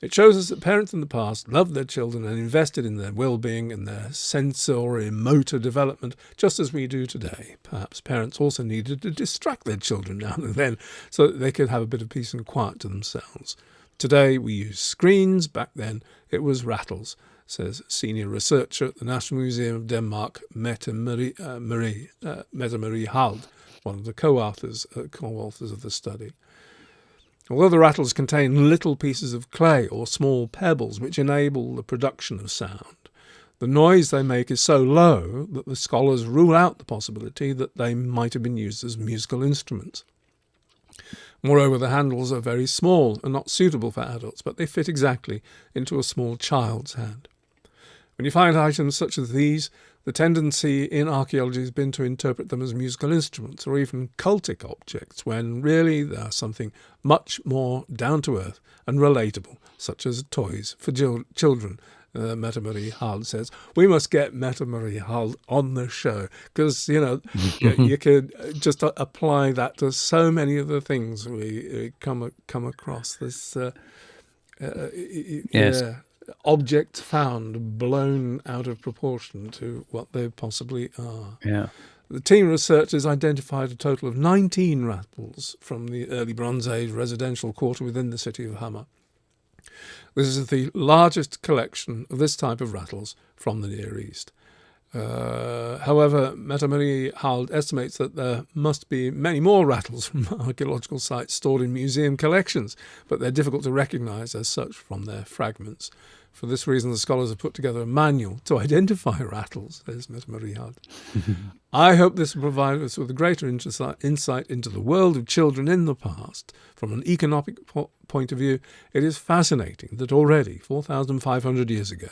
It shows us that parents in the past loved their children and invested in their well-being and their sensory motor development, just as we do today. Perhaps parents also needed to distract their children now and then so that they could have a bit of peace and quiet to themselves. Today we use screens. Back then it was rattles, says senior researcher at the National Museum of Denmark, Mette Marie Hald, one of the co-authors of the study. Although the rattles contain little pieces of clay or small pebbles which enable the production of sound, the noise they make is so low that the scholars rule out the possibility that they might have been used as musical instruments. Moreover, the handles are very small and not suitable for adults, but they fit exactly into a small child's hand. When you find items such as these, the tendency in archaeology has been to interpret them as musical instruments or even cultic objects, when really they are something much more down-to-earth and relatable, such as toys for children. Mette Marie Hald says, we must get Mette Marie Hald on the show because, you could just apply that to so many of the things we come across. This yes. Objects found blown out of proportion to what they possibly are. Yeah. The team researchers identified a total of 19 rattles from the early Bronze Age residential quarter within the city of Hama. This is the largest collection of this type of rattles from the Near East. However, Mette Marie Hald estimates that there must be many more rattles from archaeological sites stored in museum collections, but they're difficult to recognise as such from their fragments. For this reason, the scholars have put together a manual to identify rattles, says Mette Marie Hald. I hope this will provide us with a greater insight into the world of children in the past. From an economic point of view, it is fascinating that already, 4,500 years ago,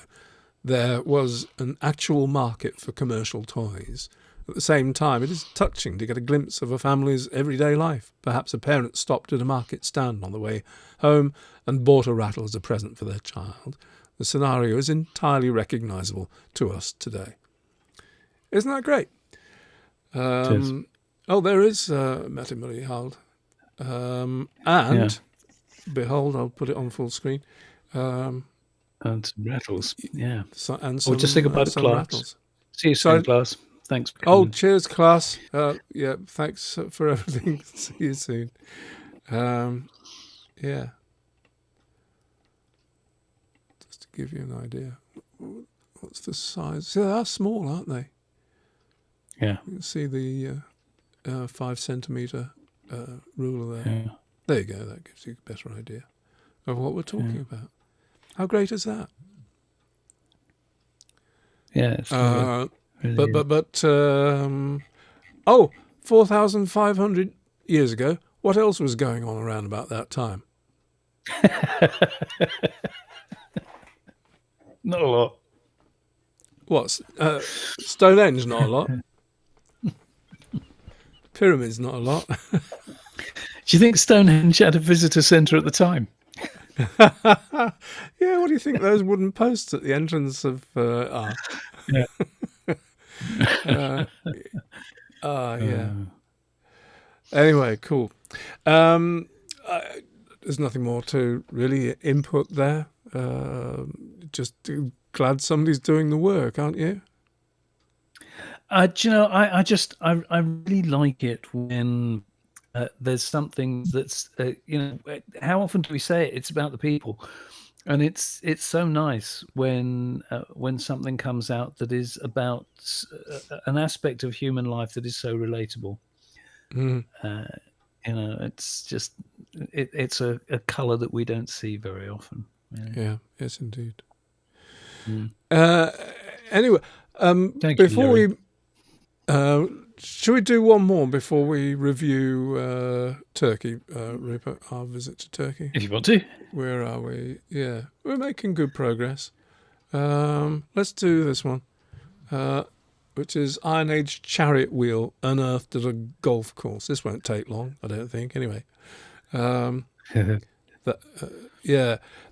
there was an actual market for commercial toys. At the same time, it is touching to get a glimpse of a family's everyday life. Perhaps a parent stopped at a market stand on the way home and bought a rattle as a present for their child. The scenario is entirely recognisable to us today. Isn't that great? There is Mette Marie Hald. Behold, I'll put it on full screen. And some rattles, yeah. And or just think about the class. Rattles. See you soon, class. Thanks. Cheers, class. Thanks for everything. See you soon. Just to give you an idea. What's the size? See, they are small, aren't they? Yeah. You can see the 5 centimetre ruler there. Yeah. There you go. That gives you a better idea of what we're talking about. How great is that? Yeah. It's really 4,500 years ago, what else was going on around about that time? Not a lot. What? Stonehenge, not a lot. Pyramids, not a lot. Do you think Stonehenge had a visitor centre at the time? Yeah, what do you think those wooden posts at the entrance of are? Yeah. Uh, yeah. Uh, Anyway, cool. Um, there's nothing more to really input there. Just glad somebody's doing the work, aren't you? do you know, I really like it when there's something that's, how often do we say it? It's about the people. And it's so nice when something comes out that is about an aspect of human life that is so relatable. Mm. It's just it's a colour that we don't see very often. Yeah, yes, indeed. Mm. Anyway, Thank you, before Louis. should we do one more before we review Turkey, Rupert, our visit to Turkey? If you want to. Where are we? Yeah, we're making good progress. Let's do this one, which is Iron Age chariot wheel unearthed at a golf course. This won't take long, I don't think. Anyway, yeah,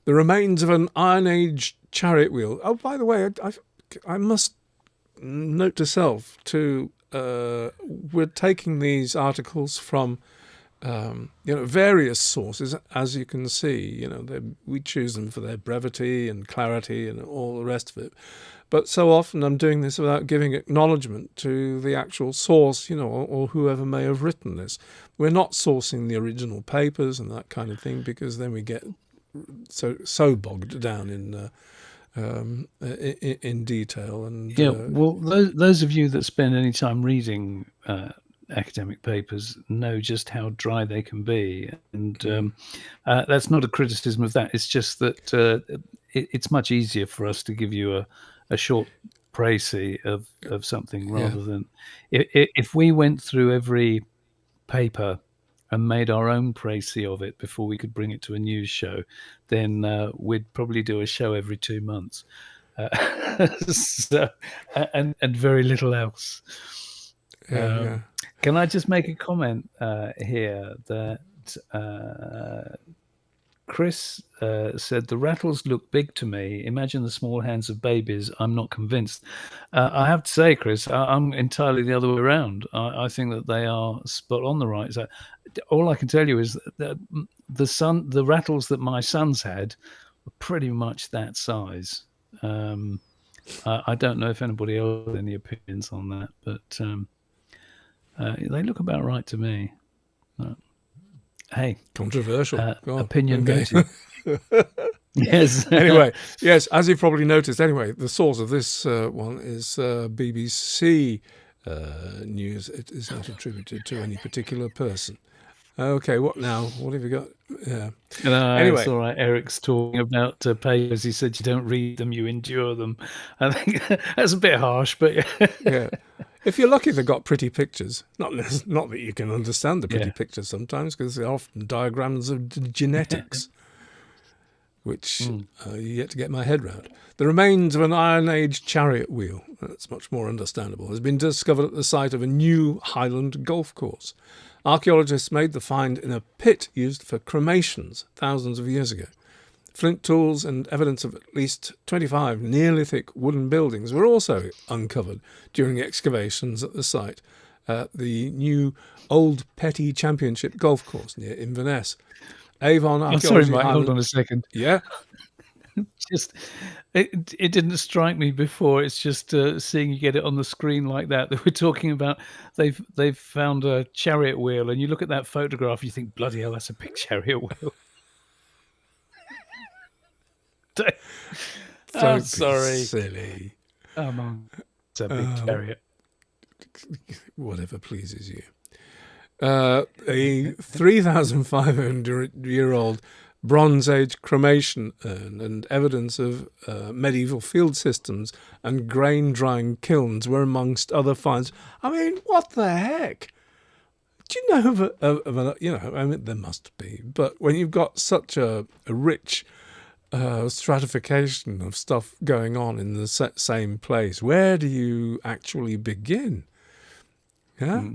the remains of an Iron Age chariot wheel. Oh, by the way, I must note to self too. We're taking these articles from various sources, as you can see. We choose them for their brevity and clarity and all the rest of it. But so often I'm doing this without giving acknowledgement to the actual source, or whoever may have written this. We're not sourcing the original papers and that kind of thing, because then we get so bogged down in detail. And well, those of you that spend any time reading academic papers know just how dry they can be, and that's not a criticism of that. It's just that it's much easier for us to give you a short précis of something rather than if we went through every paper and made our own précis of it before we could bring it to a news show, then we'd probably do a show every 2 months. So, and very little else. Can I just make a comment here that Chris said the rattles look big to me. Imagine the small hands of babies. I'm not convinced. I have to say, Chris, I'm entirely the other way around. I think that they are spot on the right. So all I can tell you is that the rattles that my sons had were pretty much that size. I don't know if anybody else has any opinions on that, but they look about right to me. Hey, controversial. Opinion noted. Yes. Anyway, yes, as you've probably noticed. Anyway, the source of this one is BBC news. It is not attributed to any particular person. Okay, what now? What have you got? Yeah. Anyway, it's all right. Eric's talking about papers. He said you don't read them, you endure them. I think that's a bit harsh, but yeah. If you're lucky, they've got pretty pictures. Not that you can understand the pretty pictures sometimes, because they're often diagrams of genetics, which yet to get my head round. The remains of an Iron Age chariot wheel, that's much more understandable, has been discovered at the site of a new Highland golf course. Archaeologists made the find in a pit used for cremations thousands of years ago. Flint tools and evidence of at least 25 Neolithic wooden buildings were also uncovered during excavations at the site, the new Old Petty Championship golf course near Inverness. Avon Archaeology. Sorry, Mike, hold on a second. Yeah. Just it didn't strike me before. It's just seeing you get it on the screen like that we're talking about. They've found a chariot wheel, and you look at that photograph, you think, bloody hell, that's a big chariot wheel. I'm sorry. Silly. It's a big chariot. Whatever pleases you. A 3,500-year-old Bronze Age cremation urn and evidence of medieval field systems and grain drying kilns were amongst other finds. I mean, what the heck? Do you know I mean, there must be, but when you've got such a rich stratification of stuff going on in the same place, where do you actually begin? Yeah.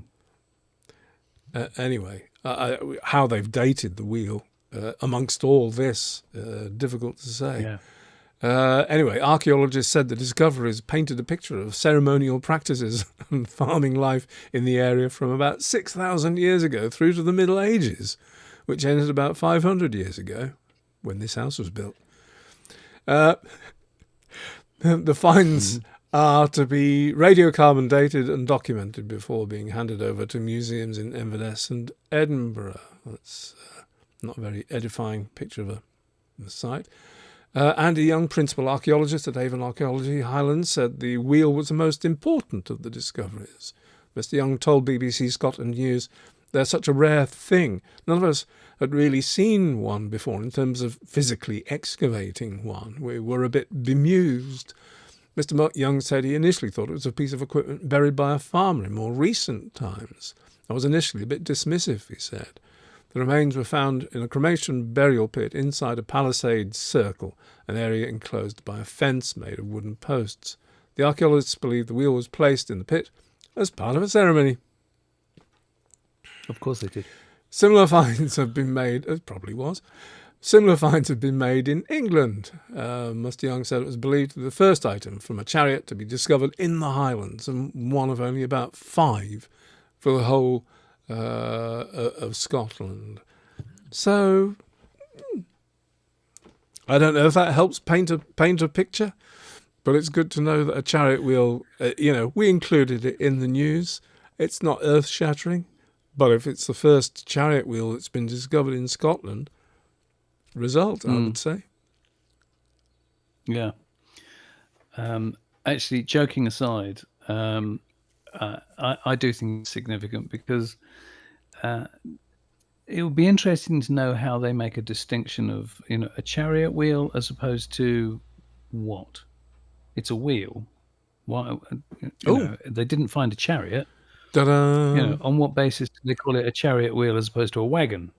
Anyway, how they've dated the wheel amongst all this? Difficult to say. Yeah. Anyway, archaeologists said the discoveries painted a picture of ceremonial practices and farming life in the area from about 6,000 years ago through to the Middle Ages, which ended about 500 years ago when this house was built. The finds are to be radiocarbon dated and documented before being handed over to museums in Inverness and Edinburgh. That's not a very edifying picture of a site. Andy Young, principal archaeologist at Avon Archaeology Highlands, said the wheel was the most important of the discoveries. Mr. Young told BBC Scotland News, "They're such a rare thing. None of us had really seen one before in terms of physically excavating one. We were a bit bemused." Mr. Young said he initially thought it was a piece of equipment buried by a farmer in more recent times. "I was initially a bit dismissive," he said. The remains were found in a cremation burial pit inside a palisade circle, an area enclosed by a fence made of wooden posts. The archaeologists believe the wheel was placed in the pit as part of a ceremony. Of course they did. Similar finds have been made, as probably was, similar finds have been made in England. Mr. Young said it was believed to be the first item from a chariot to be discovered in the Highlands, and one of only about 5 for the whole of Scotland. So I don't know if that helps paint a picture, but it's good to know that a chariot wheel, we included it in the news. It's not earth-shattering, but if it's the first chariot wheel that's been discovered in Scotland, result, I would say. Yeah. Actually, joking aside, I do think it's significant because it would be interesting to know how they make a distinction of, a chariot wheel as opposed to what? It's a wheel. Why? They didn't find a chariot. Ta-da! On what basis do they call it a chariot wheel as opposed to a wagon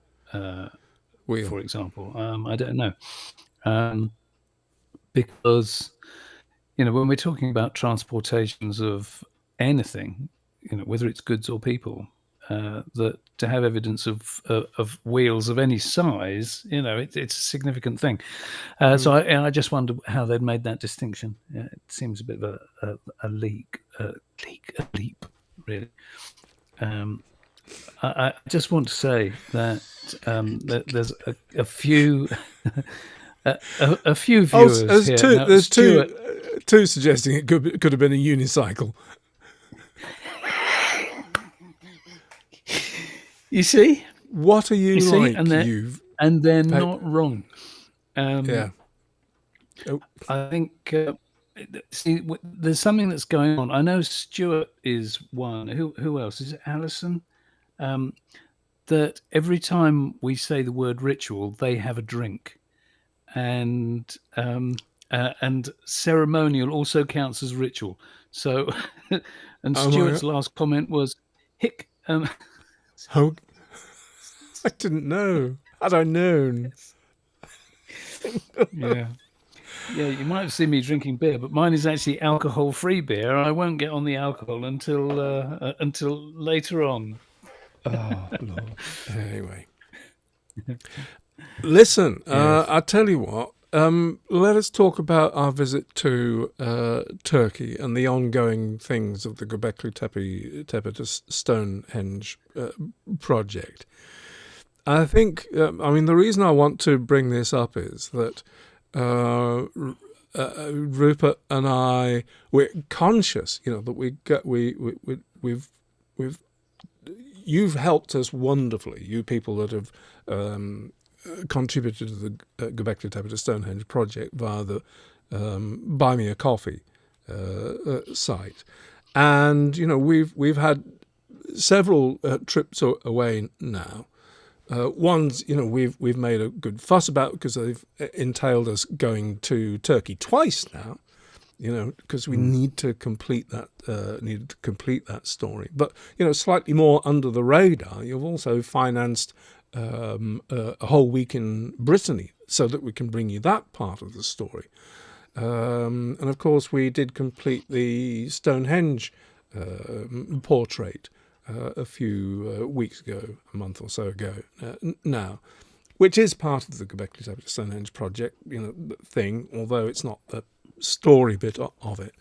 Wheel, for example? I don't know. Because, when we're talking about transportations of anything, whether it's goods or people, that to have evidence of wheels of any size, it's a significant thing. So I just wonder how they'd made that distinction. It seems a bit of a leap, really. I just want to say that there's a few a few viewers here. Now, there's two suggesting it could have been a unicycle. You see? What are you like? And they're not wrong. Yeah. I think, there's something that's going on. I know Stuart is one. Who else? Is it Alison? That every time we say the word ritual, they have a drink. And ceremonial also counts as ritual. So, and Stuart's last comment was, hick. I didn't know. Had I known. Yeah, you might have seen me drinking beer, but mine is actually alcohol-free beer. I won't get on the alcohol until later on. Oh, Lord. Anyway. Listen, yes. I'll tell you what. Let us talk about our visit to Turkey and the ongoing things of the GÖBEKLI TEPE to Stonehenge project. I think, the reason I want to bring this up is that Rupert and I, we're conscious, that you've helped us wonderfully, you people that have contributed to the GÖBEKLI TEPE to Stonehenge project via the Buy Me a Coffee site, and we've had several trips away now. Ones we've made a good fuss about because they've entailed us going to Turkey twice now. Because we need to complete that story. But slightly more under the radar, you've also financed a whole week in Brittany so that we can bring you that part of the story. And of course, we did complete the Stonehenge portrait a few weeks ago, a month or so ago now. which is part of the Göbekli Tepe Stonehenge project, thing, although it's not the story bit of it.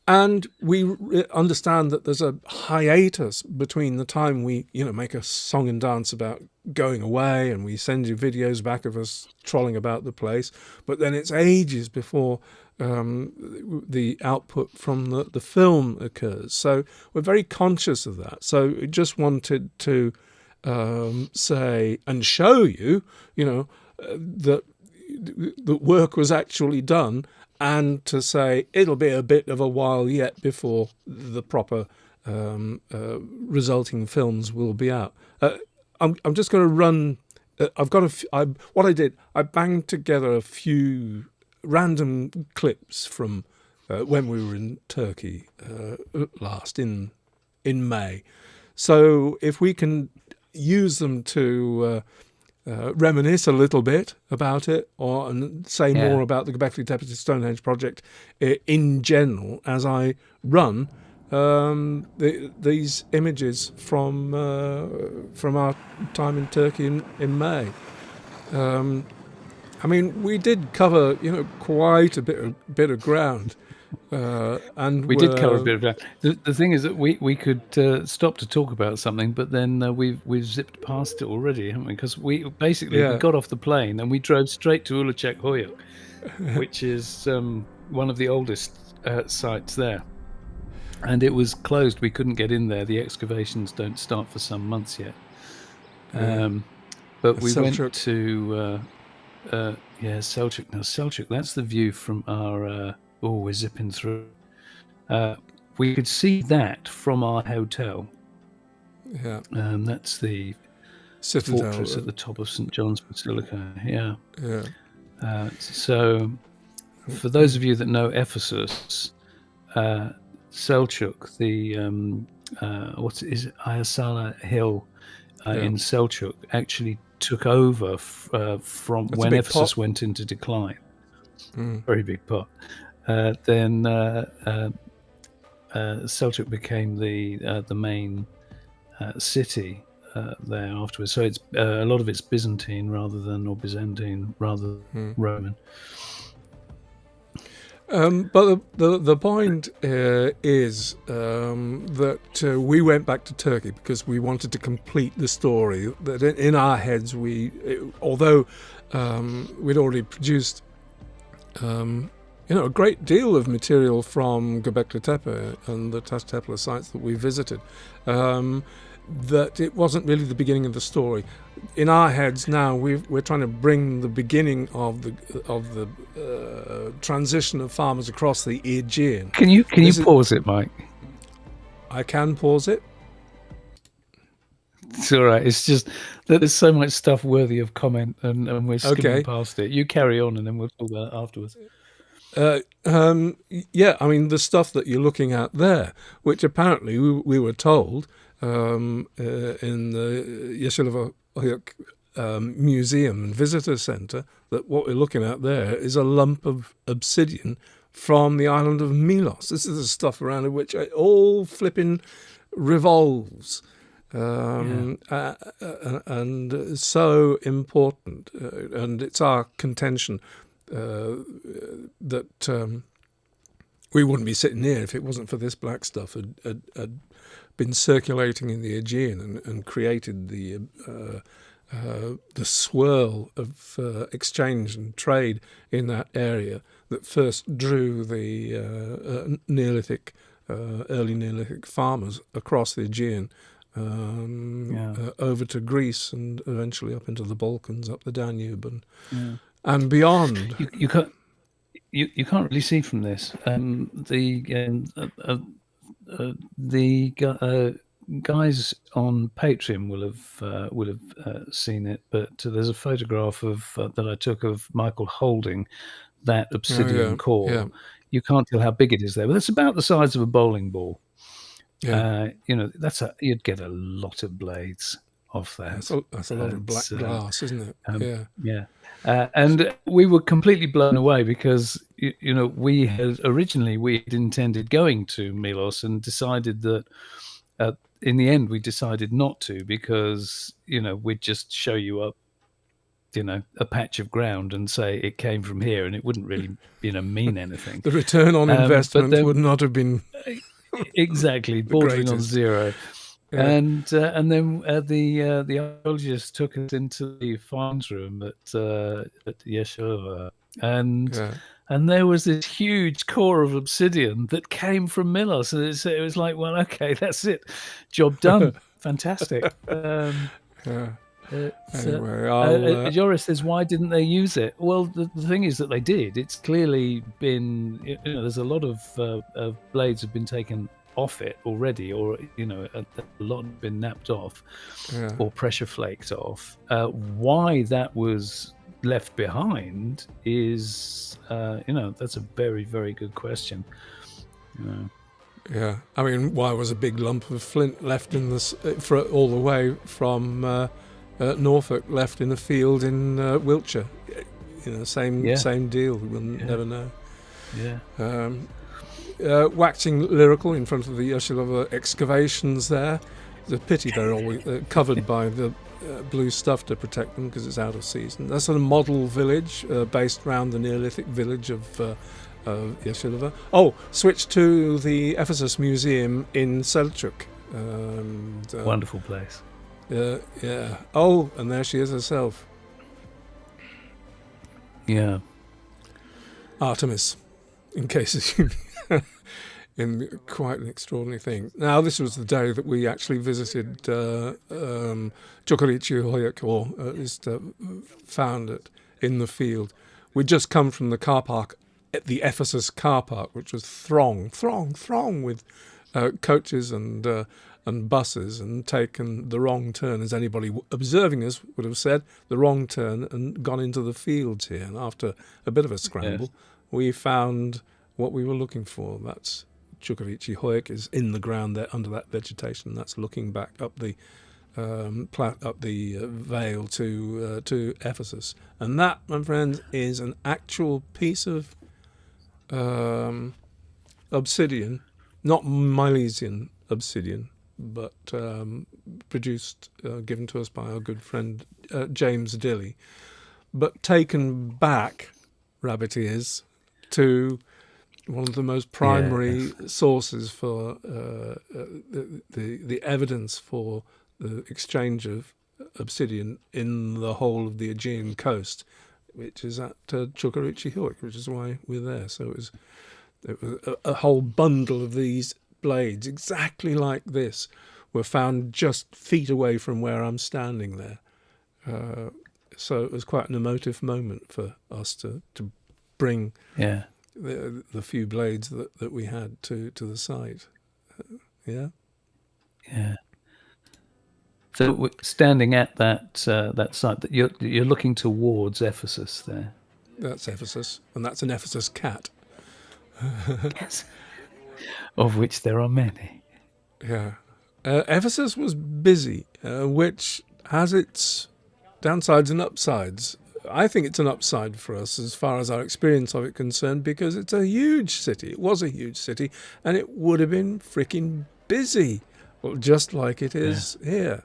And we understand that there's a hiatus between the time we, make a song and dance about going away and we send you videos back of us trolling about the place, but then it's ages before the output from the film occurs. So we're very conscious of that. So we just wanted to say and show you, that the work was actually done, and to say it'll be a bit of a while yet before the proper resulting films will be out. I'm just going to run. What I did, I banged together a few random clips from when we were in Turkey last in May. So if we can use them to reminisce a little bit about it, and say more about the Göbekli Tepe Stonehenge project in general, as I run these images from our time in Turkey in May. I mean, we did cover, quite a bit of ground. And we did cover a bit of ground. The thing is that we could stop to talk about something, but then we've zipped past it already, haven't we? Because we got off the plane and we drove straight to Ulucek Hoyuk, which is one of the oldest sites there. And it was closed. We couldn't get in there. The excavations don't start for some months yet. But we went to Selçuk. Now Selçuk, that's the view from our. We're zipping through. We could see that from our hotel. Yeah. That's the Citadel fortress at the top of St. John's Basilica. Yeah. Yeah. So, for those of you that know Ephesus, Selçuk, the Ayasala Hill in Selçuk actually took over from when Ephesus went into decline. Very big pot. Then Selçuk became the main city there afterwards. So it's a lot of it's Byzantine rather than Roman. But the point is that we went back to Turkey because we wanted to complete the story. That in our heads, although we'd already produced a great deal of material from Göbekli Tepe and the Taş Tepe sites that we visited, that it wasn't really the beginning of the story. In our heads now, we're trying to bring the beginning of the transition of farmers across the Aegean. Can you pause it, Mike? I can pause it. It's all right. It's just that there's so much stuff worthy of comment, and we're skimming past it. You carry on, and then we'll talk about it afterwards. Yeah, I mean, the stuff that you're looking at there, which apparently we were told in the Yeşilova Museum and Visitor Centre, that what we're looking at there is a lump of obsidian from the island of Milos. This is the stuff around which all flipping revolves. And so important, and it's our contention that we wouldn't be sitting here if it wasn't for this black stuff had been circulating in the Aegean and created the swirl of exchange and trade in that area that first drew the Neolithic, early Neolithic farmers across the Aegean. Over to Greece and eventually up into the Balkans, up the Danube and beyond. You can't really see from this. The guys on Patreon will have seen it, but there's a photograph that I took of Michael holding that obsidian core. Yeah. You can't tell how big it is there, but it's about the size of a bowling ball. Yeah. You'd get a lot of blades off that. That's a lot of black glass, isn't it? Yeah. And we were completely blown away because we had intended going to Milos and decided that in the end we decided not to because we'd just show you up a patch of ground and say it came from here, and it wouldn't really, mean anything. The return on But investment then would not have been exactly the bordering on greatest. zero. Yeah. And then the archaeologists took us into the finds room at Yeshova, and there was this huge core of obsidian that came from Milos, and it was like, well, okay, that's it, job done, fantastic. Anyway, Joris says, why didn't they use it? Well, the thing is that they did. It's clearly been, there's a lot of blades have been taken off it already, or a lot have been napped off or pressure flaked off. Why that was left behind is that's a very, very good question. Yeah, I mean, why was a big lump of flint left in for all the way from Norfolk, left in a field in Wiltshire? Same deal. We'll never know. Waxing lyrical in front of the Yeshilova excavations there. It's a pity they're always covered by the blue stuff to protect them because it's out of season. That's a model village based around the Neolithic village of Yeshilova. Oh, switch to the Ephesus Museum in Selçuk. Wonderful place. Yeah. Oh, and there she is herself. Yeah. Artemis, in case you... in quite an extraordinary thing. Now, this was the day that we actually visited GÖBEKLI, or at least found it in the field. We'd just come from the car park at the Ephesus car park, which was throng with coaches and buses, and taken the wrong turn, as anybody observing us would have said, the wrong turn, and gone into the fields here. And after a bit of a scramble, we found what we were looking for. That's GÖBEKLI is in the ground there under that vegetation. That's looking back up the vale to Ephesus, and that, my friends, is an actual piece of obsidian, not Milesian obsidian, but produced, given to us by our good friend James Dilly, but taken back, rabbit ears, to one of the most primary sources for the evidence for the exchange of obsidian in the whole of the Aegean coast, which is at GÖBEKLI, which is why we're there. So it was a whole bundle of these blades, exactly like this, were found just feet away from where I'm standing there. So it was quite an emotive moment for us to bring the few blades that we had to the site. Yeah. So we're standing at that site, that you're looking towards Ephesus there. That's Ephesus, and that's an Ephesus cat. Yes. Of which there are many. Yeah. Ephesus was busy, which has its downsides and upsides. I think it's an upside for us as far as our experience of it concerned, because it's a huge city. It was a huge city, and it would have been freaking busy, well, just like it is here.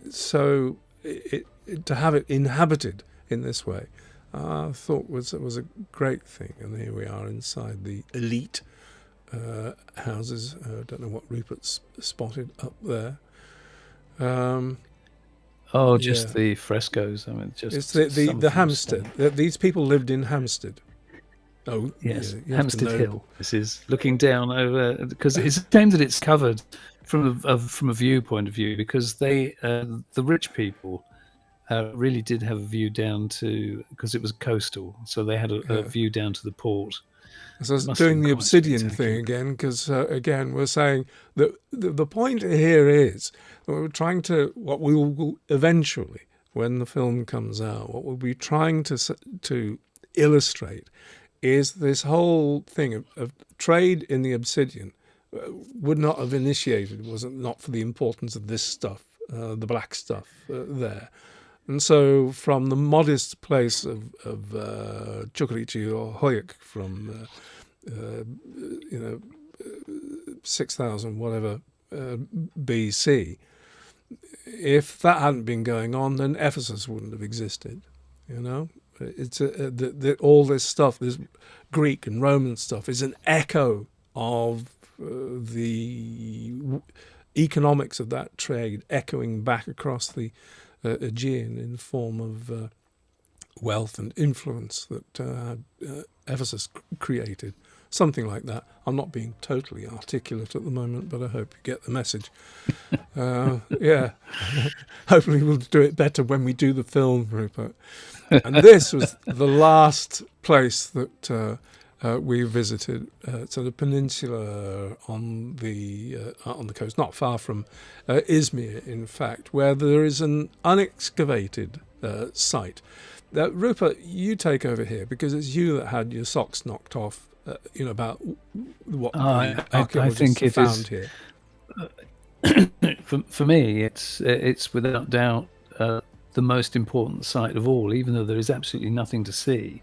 So to have it inhabited in this way, I thought was a great thing. And here we are inside the elite houses. I don't know what Rupert's spotted up there. Just the frescoes. I mean, just it's the Hampstead. These people lived in Hampstead. Oh yes, yeah, Hampstead Hill. This is looking down over, because it's a shame that it's covered from a viewpoint of view, because they the rich people really did have a view down to, because it was coastal, so they had a view down to the port. So doing the obsidian thing again, because again we're saying that the point here is that we're trying to, what we will eventually, when the film comes out, what we'll be trying to illustrate is this whole thing of trade in the obsidian would not have initiated, was it not for the importance of this stuff, the black stuff there. And so from the modest place of GÖBEKLI or Hoyuk from 6,000 whatever BC, if that hadn't been going on, then Ephesus wouldn't have existed. It's all this stuff, this Greek and Roman stuff, is an echo of the economics of that trade echoing back across the Aegean in the form of wealth and influence that Ephesus created. Something like that. I'm not being totally articulate at the moment, but I hope you get the message. Yeah. Hopefully we'll do it better when we do the film, Rupert. And this was the last place that we visited. It's at a peninsula on the coast, not far from Izmir, in fact, where there is an unexcavated site. Rupert, you take over here, because it's you that had your socks knocked off about what the archaeologists have found here. For me, it's without doubt the most important site of all, even though there is absolutely nothing to see.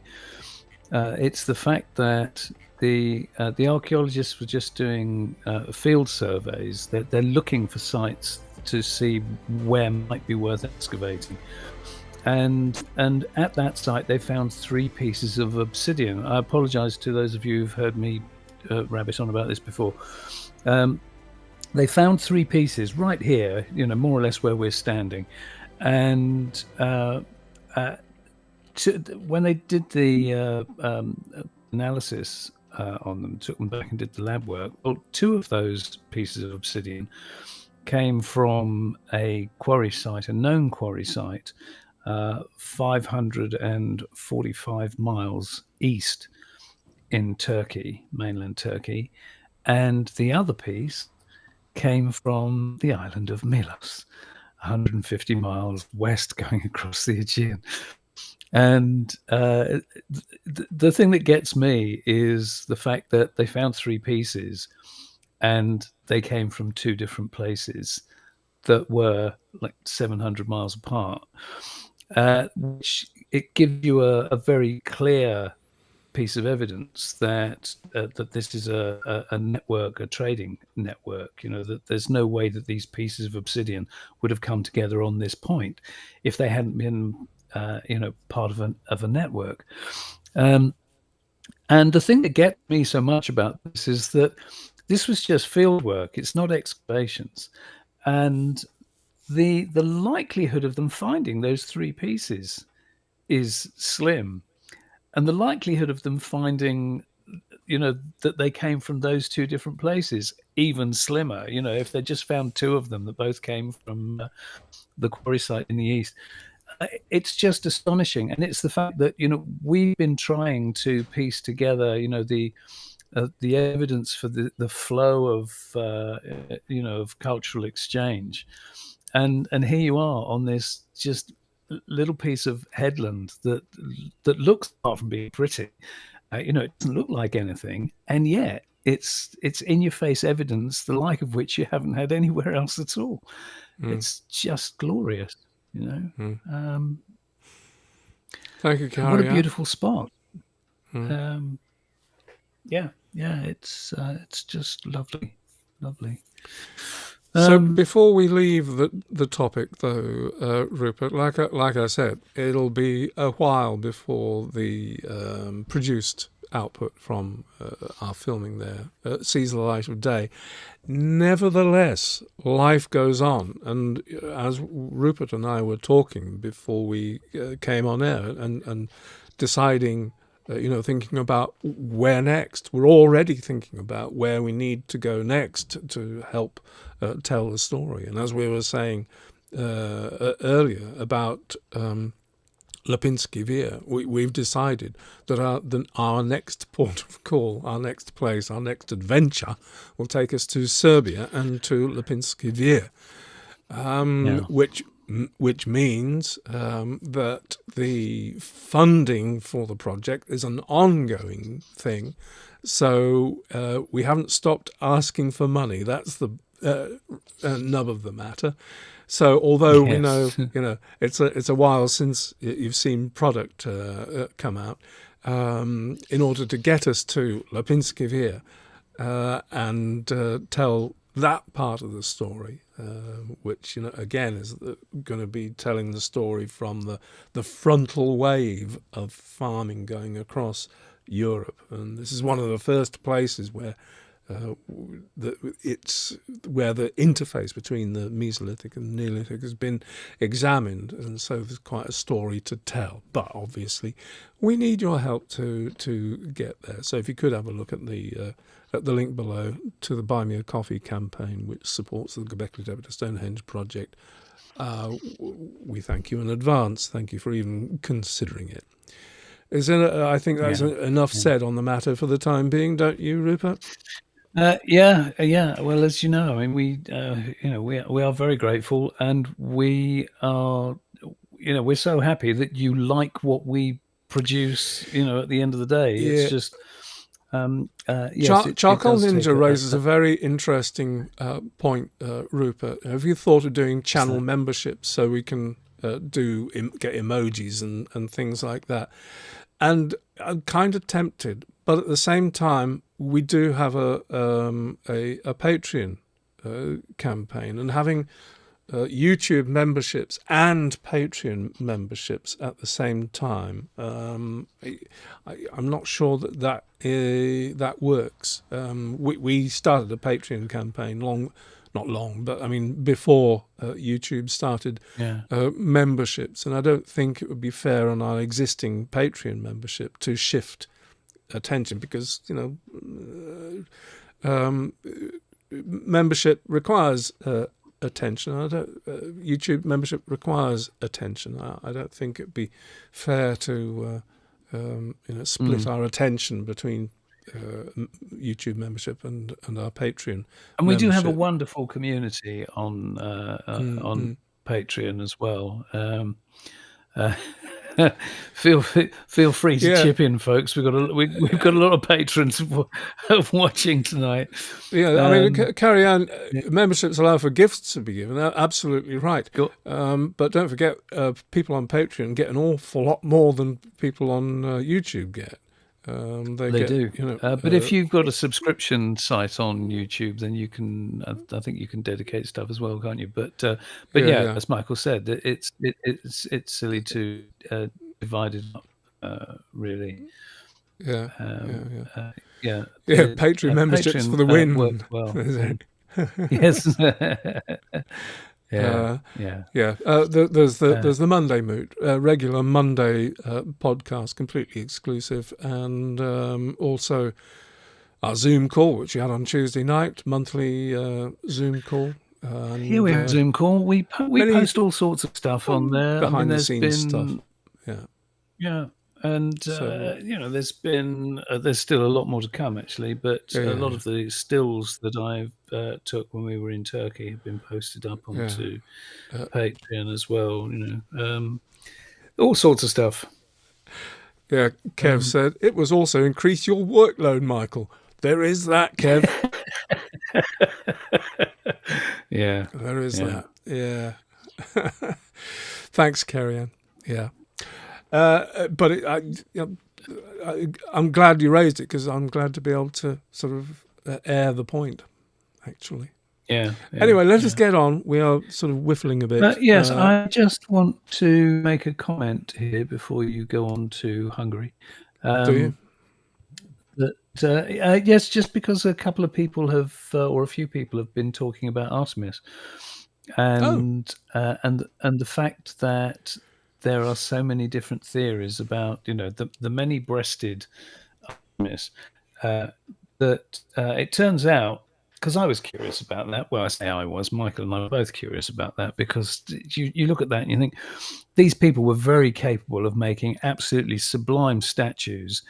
It's the fact that the archaeologists were just doing field surveys. They're looking for sites to see where might be worth excavating. And at that site, they found 3 pieces of obsidian. I apologize to those of you who've heard me rabbit on about this before. They found 3 pieces right here, more or less where we're standing. And when they did the analysis on them, took them back and did the lab work, well, 2 of those pieces of obsidian came from a quarry site, a known quarry site, 545 miles east in Turkey, mainland Turkey, and the other piece came from the island of Milos, 150 miles west, going across the Aegean. And the thing that gets me is the fact that they found 3 pieces and they came from 2 different places that were like 700 miles apart. Which it gives you a very clear piece of evidence that that this is a network, a trading network. That there's no way that these pieces of obsidian would have come together on this point if they hadn't been, part of a network. And the thing that gets me so much about this is that this was just field work. It's not excavations, and the likelihood of them finding those 3 pieces is slim, and the likelihood of them finding that they came from those 2 different places even slimmer. If they just found 2 of them that both came from the quarry site in the east, it's just astonishing. And it's the fact that we've been trying to piece together the evidence for the flow of of cultural exchange. And here you are on this just little piece of headland that looks, apart from being pretty, it doesn't look like anything, and yet it's in your face evidence, the like of which you haven't had anywhere else at all. It's just glorious, Thank you, Carrie. What a beautiful spot. Yeah, it's just lovely. So before we leave the topic, though, Rupert, like I said, it'll be a while before the produced output from our filming there sees the light of day. Nevertheless, life goes on, and as Rupert and I were talking before we came on air and deciding, thinking about where next. We're already thinking about where we need to go next to help tell the story. And as we were saying earlier about Lipinski Vir, we've decided that our next port of call, our next place, our next adventure will take us to Serbia and to Lipinski Vir, which means that the funding for the project is an ongoing thing. So we haven't stopped asking for money. That's the nub of the matter. So although we know, it's a while since you've seen product come out, in order to get us to Lipinski Vir and tell that part of the story, which, you know, again is going to be telling the story from the frontal wave of farming going across Europe. And this is one of the first places where it's where the interface between the Mesolithic and the Neolithic has been examined, and so there's quite a story to tell. But obviously, we need your help to get there. So if you could have a look at the link below to the Buy Me a Coffee campaign, which supports the GÖBEKLI TEPE Stonehenge project, we thank you in advance. Thank you for even considering it. I think that's enough said on the matter for the time being, don't you, Rupert? Yeah. Well, as you know, I mean, we are very grateful, and we are, we're so happy that you like what we produce. At the end of the day, it's just. Charcoal Ninja raises a very interesting point, Rupert. Have you thought of doing channel memberships so we can get emojis and things like that? And I'm kind of tempted, but at the same time, we do have a Patreon campaign, and having YouTube memberships and Patreon memberships at the same time, I'm not sure that works. We started a Patreon campaign before YouTube started memberships, and I don't think it would be fair on our existing Patreon membership to shift attention, because membership requires attention. YouTube membership requires attention. I don't think it'd be fair to split our attention between YouTube membership and our Patreon. And we do have a wonderful community on Patreon as well. Feel free to chip in, folks. We've got a lot of patrons watching tonight. Yeah, carry on. Memberships allow for gifts to be given. They're absolutely right. Cool. But don't forget, people on Patreon get an awful lot more than people on YouTube get. They do. But if you've got a subscription site on YouTube, then you can. I think you can dedicate stuff as well, can't you? But as Michael said, it's silly to divide it up. Really. Patreon memberships for the win. Work well. Yes. There's the Monday Moot, regular Monday podcast, completely exclusive, and also our Zoom call, which we had on Tuesday night, monthly Zoom call. Here we have a Zoom call. We post all sorts of stuff on there. Behind the scenes stuff. Yeah. And there's still a lot more to come, actually. But a lot of the stills that I've took when we were in Turkey have been posted up onto Patreon as well. All sorts of stuff. Yeah, Kev said it was also increase your workload, Michael. There is that, Kev. There is that. Yeah. Thanks, Carrie-Anne. Yeah. But I'm glad you raised it, because I'm glad to be able to sort of air the point, actually. Anyway, let us get on. We are sort of whiffling a bit. Yes, I just want to make a comment here before you go on to Hungary. Do you? Yes, just because a couple of people have, or a few people have been talking about Artemis, and the fact that there are so many different theories about, the many-breasted Artemis, that it turns out, because I was curious about that. Well, I say I was. Michael and I were both curious about that, because you look at that and you think these people were very capable of making absolutely sublime statues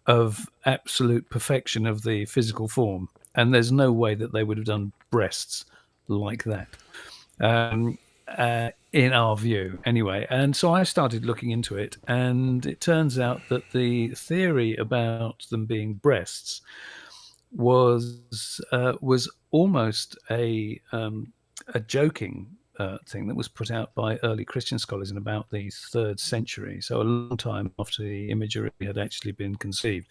of absolute perfection of the physical form, and there's no way that they would have done breasts like that. In our view, anyway. And so I started looking into it, and it turns out that the theory about them being breasts was almost a joking thing that was put out by early Christian scholars in about the 3rd century, so a long time after the imagery had actually been conceived.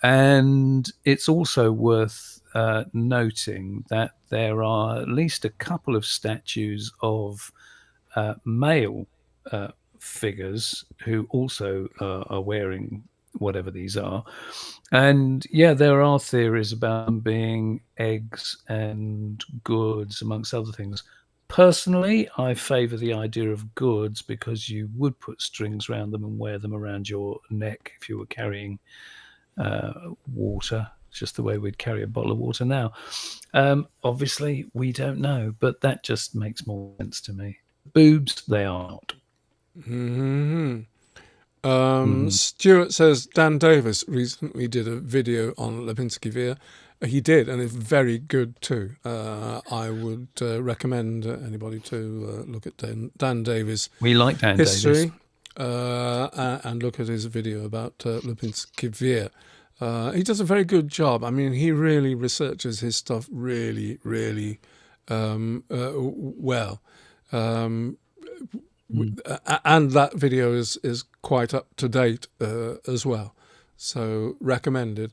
And it's also worth noting that there are at least a couple of statues of male figures who also are wearing whatever these are. And yeah, there are theories about them being eggs and gourds, amongst other things. Personally, I favour the idea of gourds because you would put strings around them and wear them around your neck if you were carrying water. It's just the way we'd carry a bottle of water now. Obviously, we don't know, but that just makes more sense to me. Boobs, they are not. Stuart says Dan Davis recently did a video on Lipinski Vir. He did, and it's very good too. I would recommend anybody to look at Dan Davis. We like Dan history, Davis. And look at his video about Lipinski Vir. He does a very good job. I mean, he really researches his stuff really, really well. And that video is quite up to date as well, so recommended.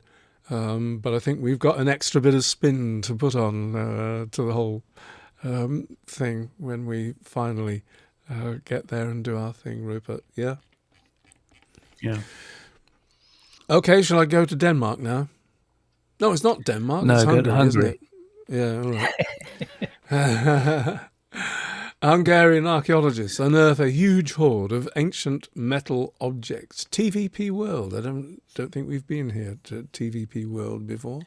But I think we've got an extra bit of spin to put on to the whole thing when we finally get there and do our thing, Rupert. Yeah. Yeah. Okay, shall I go to Denmark now? No, it's not Denmark. No, it's go to Hungary, isn't it? Yeah, all right. Hungarian archaeologists unearth a huge hoard of ancient metal objects. TVP World. I don't think we've been here to TVP World before.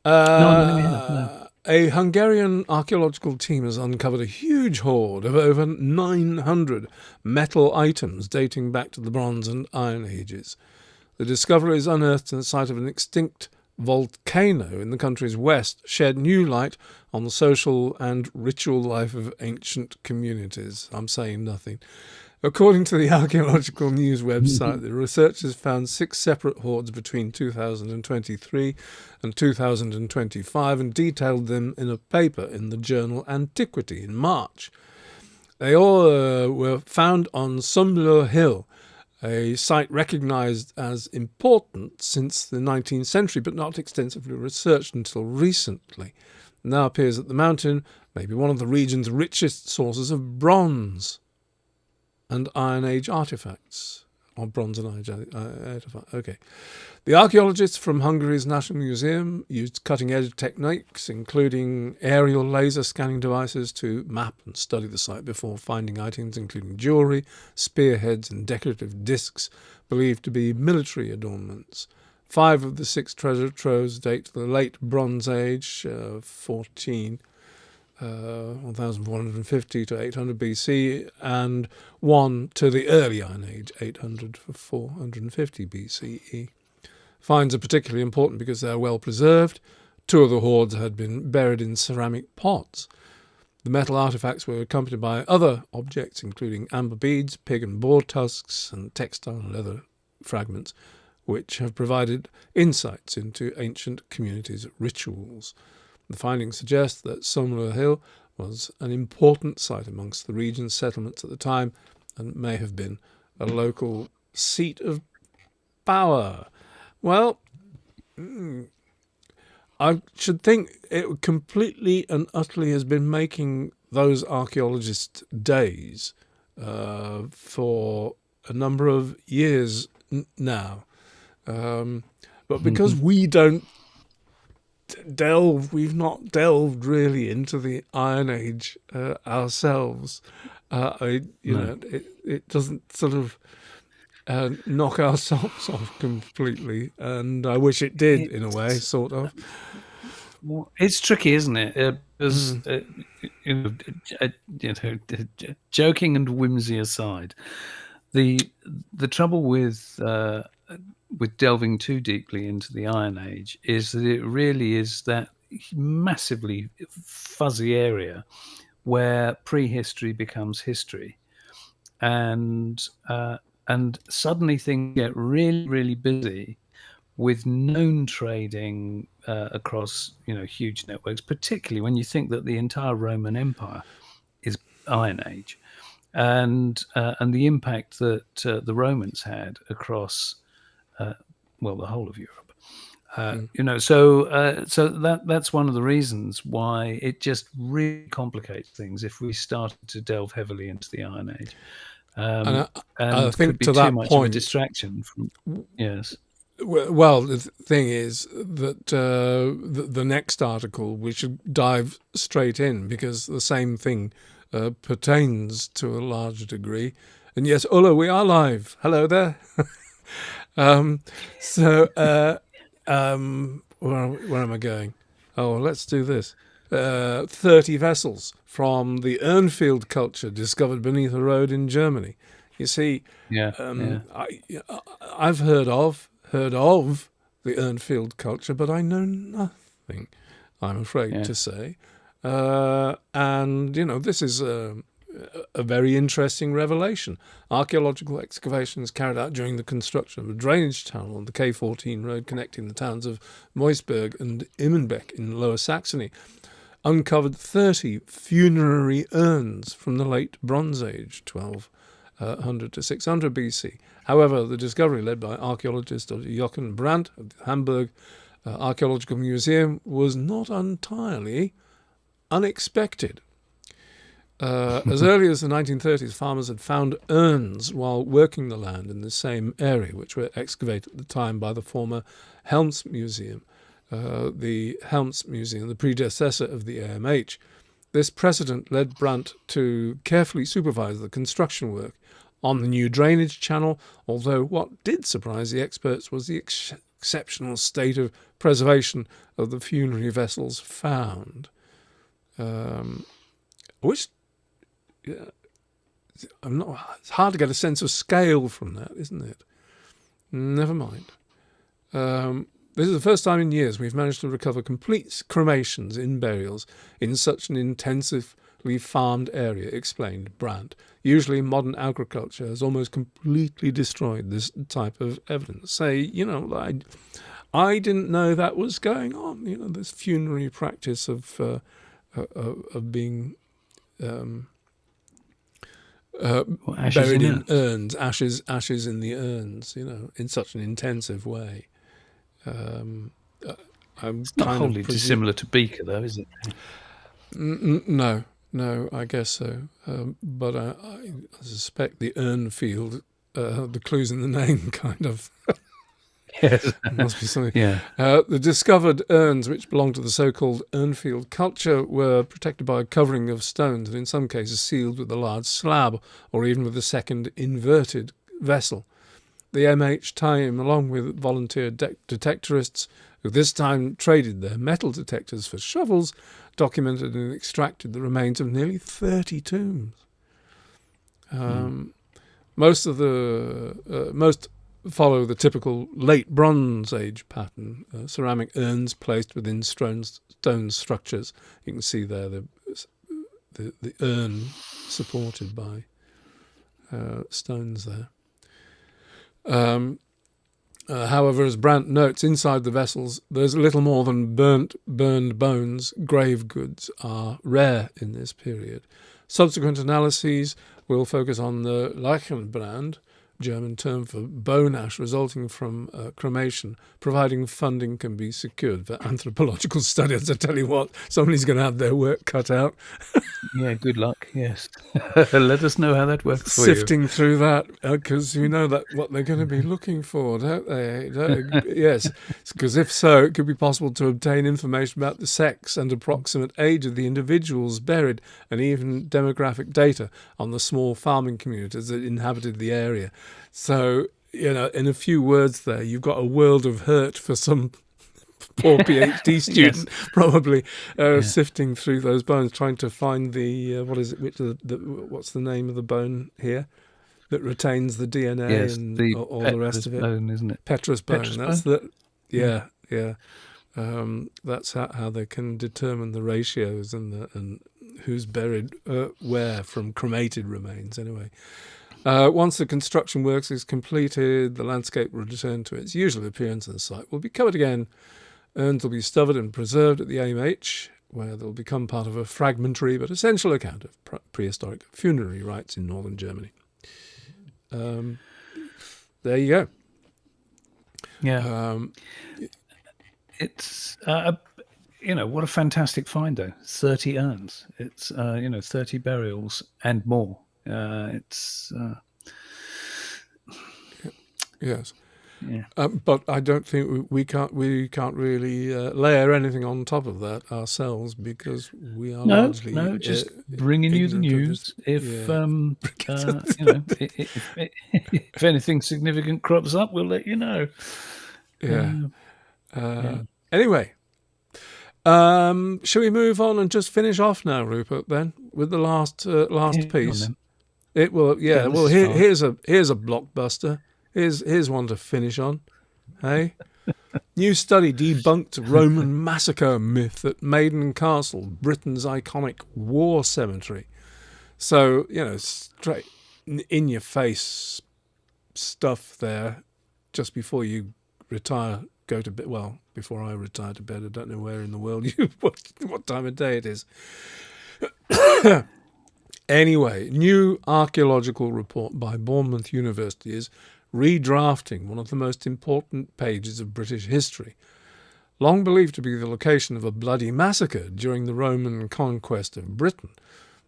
No. A Hungarian archaeological team has uncovered a huge hoard of over 900 metal items dating back to the Bronze and Iron Ages. The discovery is unearthed in the site of an extinct volcano in the country's west, shed new light on the social and ritual life of ancient communities. I'm saying nothing. According to the Archaeological News website, the researchers found 6 separate hoards between 2023 and 2025 and detailed them in a paper in the journal Antiquity in March. They all were found on Sumler Hill, a site recognised as important since the 19th century, but not extensively researched until recently. It now appears that the mountain may be one of the region's richest sources of bronze and Iron Age artefacts. Or Bronze and Iron Age artefacts. Okay. The archaeologists from Hungary's National Museum used cutting-edge techniques, including aerial laser scanning devices, to map and study the site before finding items including jewellery, spearheads and decorative discs believed to be military adornments. 5 of the 6 treasure troves date to the late Bronze Age, 1450 to 800 BC, and 1 to the early Iron Age, 800 to 450 BCE. Finds are particularly important because they are well preserved. 2 of the hoards had been buried in ceramic pots. The metal artefacts were accompanied by other objects, including amber beads, pig and boar tusks, and textile and leather fragments, which have provided insights into ancient communities' rituals. The findings suggest that Sumler Hill was an important site amongst the region's settlements at the time and may have been a local seat of power. Well, I should think it completely and utterly has been making those archaeologists' days for a number of years now. But because we don't we've not delved really into the Iron Age ourselves, it doesn't sort of knock our socks off completely, and I wish it did in a way, sort of. Well, it's tricky, isn't it? Because joking and whimsy aside, the trouble with delving too deeply into the Iron Age is that it really is that massively fuzzy area where prehistory becomes history, and suddenly things get really, really busy with known trading across huge networks, particularly when you think that the entire Roman Empire is Iron Age, and the impact that the Romans had across the whole of Europe. So that's one of the reasons why it just really complicates things if we start to delve heavily into the Iron Age, And I and think could be to too that much of a point, distraction from. Yes. well, the thing is that the next article we should dive straight in, because the same thing pertains to a large degree. And yes, Ulla, we are live. Hello there. Where am I going? Oh, let's do this. 30 vessels from the Urnfield culture discovered beneath a road in Germany. You see, I've heard of the Urnfield culture, but I know nothing, I'm afraid to say. And, this is a very interesting revelation. Archaeological excavations carried out during the construction of a drainage tunnel on the K14 road connecting the towns of Meusberg and Immenbeck in Lower Saxony uncovered 30 funerary urns from the late Bronze Age, 1200 to 600 BC. However, the discovery, led by archaeologist Jochen Brandt of the Hamburg Archaeological Museum, was not entirely unexpected. As early as the 1930s, farmers had found urns while working the land in the same area, which were excavated at the time by the former Helms Museum, the predecessor of the AMH. This precedent led Brandt to carefully supervise the construction work on the new drainage channel, although what did surprise the experts was the exceptional state of preservation of the funerary vessels found, which it's hard to get a sense of scale from that, isn't it? Never mind. This is the first time in years we've managed to recover complete cremations in burials in such an intensively farmed area, explained Brandt. Usually modern agriculture has almost completely destroyed this type of evidence. I didn't know that was going on, this funerary practice of being buried in urns, ashes in the urns, in such an intensive way. It's not wholly dissimilar to Beaker, though, is it? No, I guess so. But I suspect the Urnfield, the clues in the name, kind of. Yes. Must be something. Yeah. The discovered urns, which belonged to the so-called Urnfield culture, were protected by a covering of stones and in some cases sealed with a large slab or even with a second inverted vessel. The MH team, along with volunteer detectorists, who this time traded their metal detectors for shovels, documented and extracted the remains of nearly 30 tombs. Most follow the typical late Bronze Age pattern, ceramic urns placed within stone structures. You can see there the urn supported by stones there. However, as Brandt notes, inside the vessels, there's little more than burned bones. Grave goods are rare in this period. Subsequent analyses will focus on the Leichenbrand, German term for bone ash resulting from cremation, providing funding can be secured for anthropological studies. I tell you what, somebody's going to have their work cut out. Yeah, good luck, yes. Let us know how that works for Sifting through that, because you know that what they're going to be looking for, don't they? Yes, because if so, it could be possible to obtain information about the sex and approximate age of the individuals buried, and even demographic data on the small farming communities that inhabited the area. So, in a few words there, you've got a world of hurt for some poor PhD student, probably sifting through those bones, trying to find the what's the name of the bone here that retains the DNA and all the rest of it? Bone, isn't it? Petrus bone. Petrus bone? Yeah. That's how they can determine the ratios and who's buried where from cremated remains. Anyway. Once the construction works is completed, the landscape will return to its usual appearance and the site will be covered again. Urns will be studied and preserved at the AMH, where they'll become part of a fragmentary but essential account of prehistoric funerary rites in northern Germany. There you go. Yeah. it's what a fantastic find though. 30 urns. It's 30 burials and more. It's yes. yeah. But I don't think we can't really layer anything on top of that ourselves, because we are largely just bringing you the news. If if anything significant crops up, we'll let you know. Anyway, shall we move on and just finish off now, Rupert? Then with the last piece. It will. Yeah. Well, here's a blockbuster. Here's one to finish on. Hey, new study debunked Roman massacre myth at Maiden Castle, Britain's iconic war cemetery. So, straight in your face stuff there just before you retire, go to bed. Well, before I retire to bed, I don't know where in the world what time of day it is. Anyway, new archaeological report by Bournemouth University is redrafting one of the most important pages of British history. Long believed to be the location of a bloody massacre during the Roman conquest of Britain,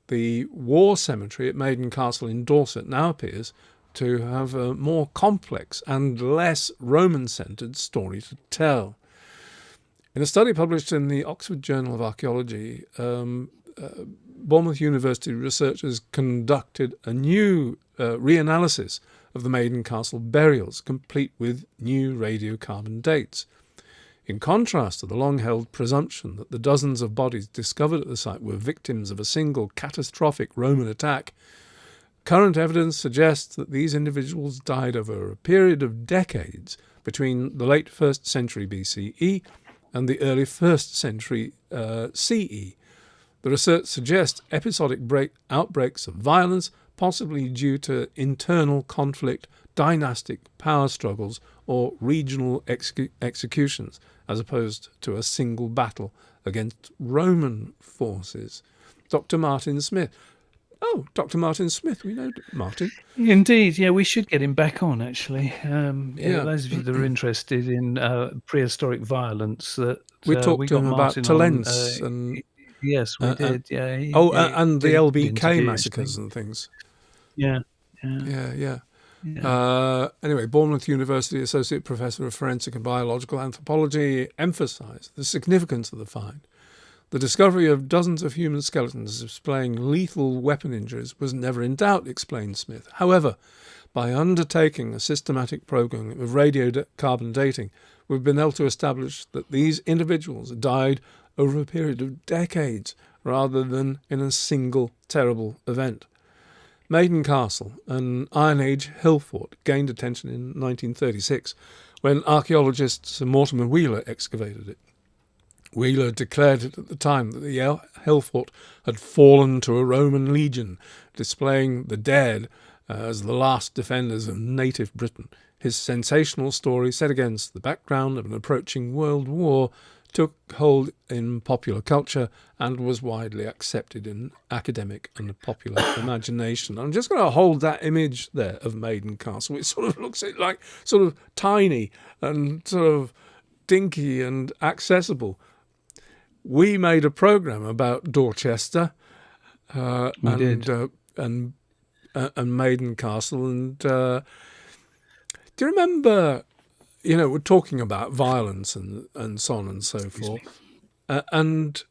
the war cemetery at Maiden Castle in Dorset now appears to have a more complex and less Roman-centred story to tell. In a study published in the Oxford Journal of Archaeology, Bournemouth University researchers conducted a new reanalysis of the Maiden Castle burials, complete with new radiocarbon dates. In contrast to the long-held presumption that the dozens of bodies discovered at the site were victims of a single catastrophic Roman attack, current evidence suggests that these individuals died over a period of decades between the late 1st century BCE and the early 1st century CE. The research suggests episodic outbreaks of violence, possibly due to internal conflict, dynastic power struggles, or regional executions, as opposed to a single battle against Roman forces. Dr. Martin Smith. Oh, Dr. Martin Smith. We know Martin. Indeed, yeah, we should get him back on, actually. Those of you that are interested in prehistoric violence, we talked to him about Talents and... Yes, we did. Yeah. And the LBK massacres and things. Yeah. Anyway, Bournemouth University Associate Professor of Forensic and Biological Anthropology emphasised the significance of the find. The discovery of dozens of human skeletons displaying lethal weapon injuries was never in doubt, explained Smith. However, by undertaking a systematic program of radiocarbon dating, we've been able to establish that these individuals died over a period of decades rather than in a single terrible event. Maiden Castle, an Iron Age hill fort, gained attention in 1936 when archaeologist Sir Mortimer Wheeler excavated it. Wheeler declared it at the time that the hill fort had fallen to a Roman legion, displaying the dead as the last defenders of native Britain. His sensational story, set against the background of an approaching world war, took hold in popular culture and was widely accepted in academic and popular imagination. I'm just going to hold that image there of Maiden Castle. It sort of looks like sort of tiny and sort of dinky and accessible. We made a program about Dorchester and Maiden Castle, and do you remember? We're talking about violence and so on and so forth. And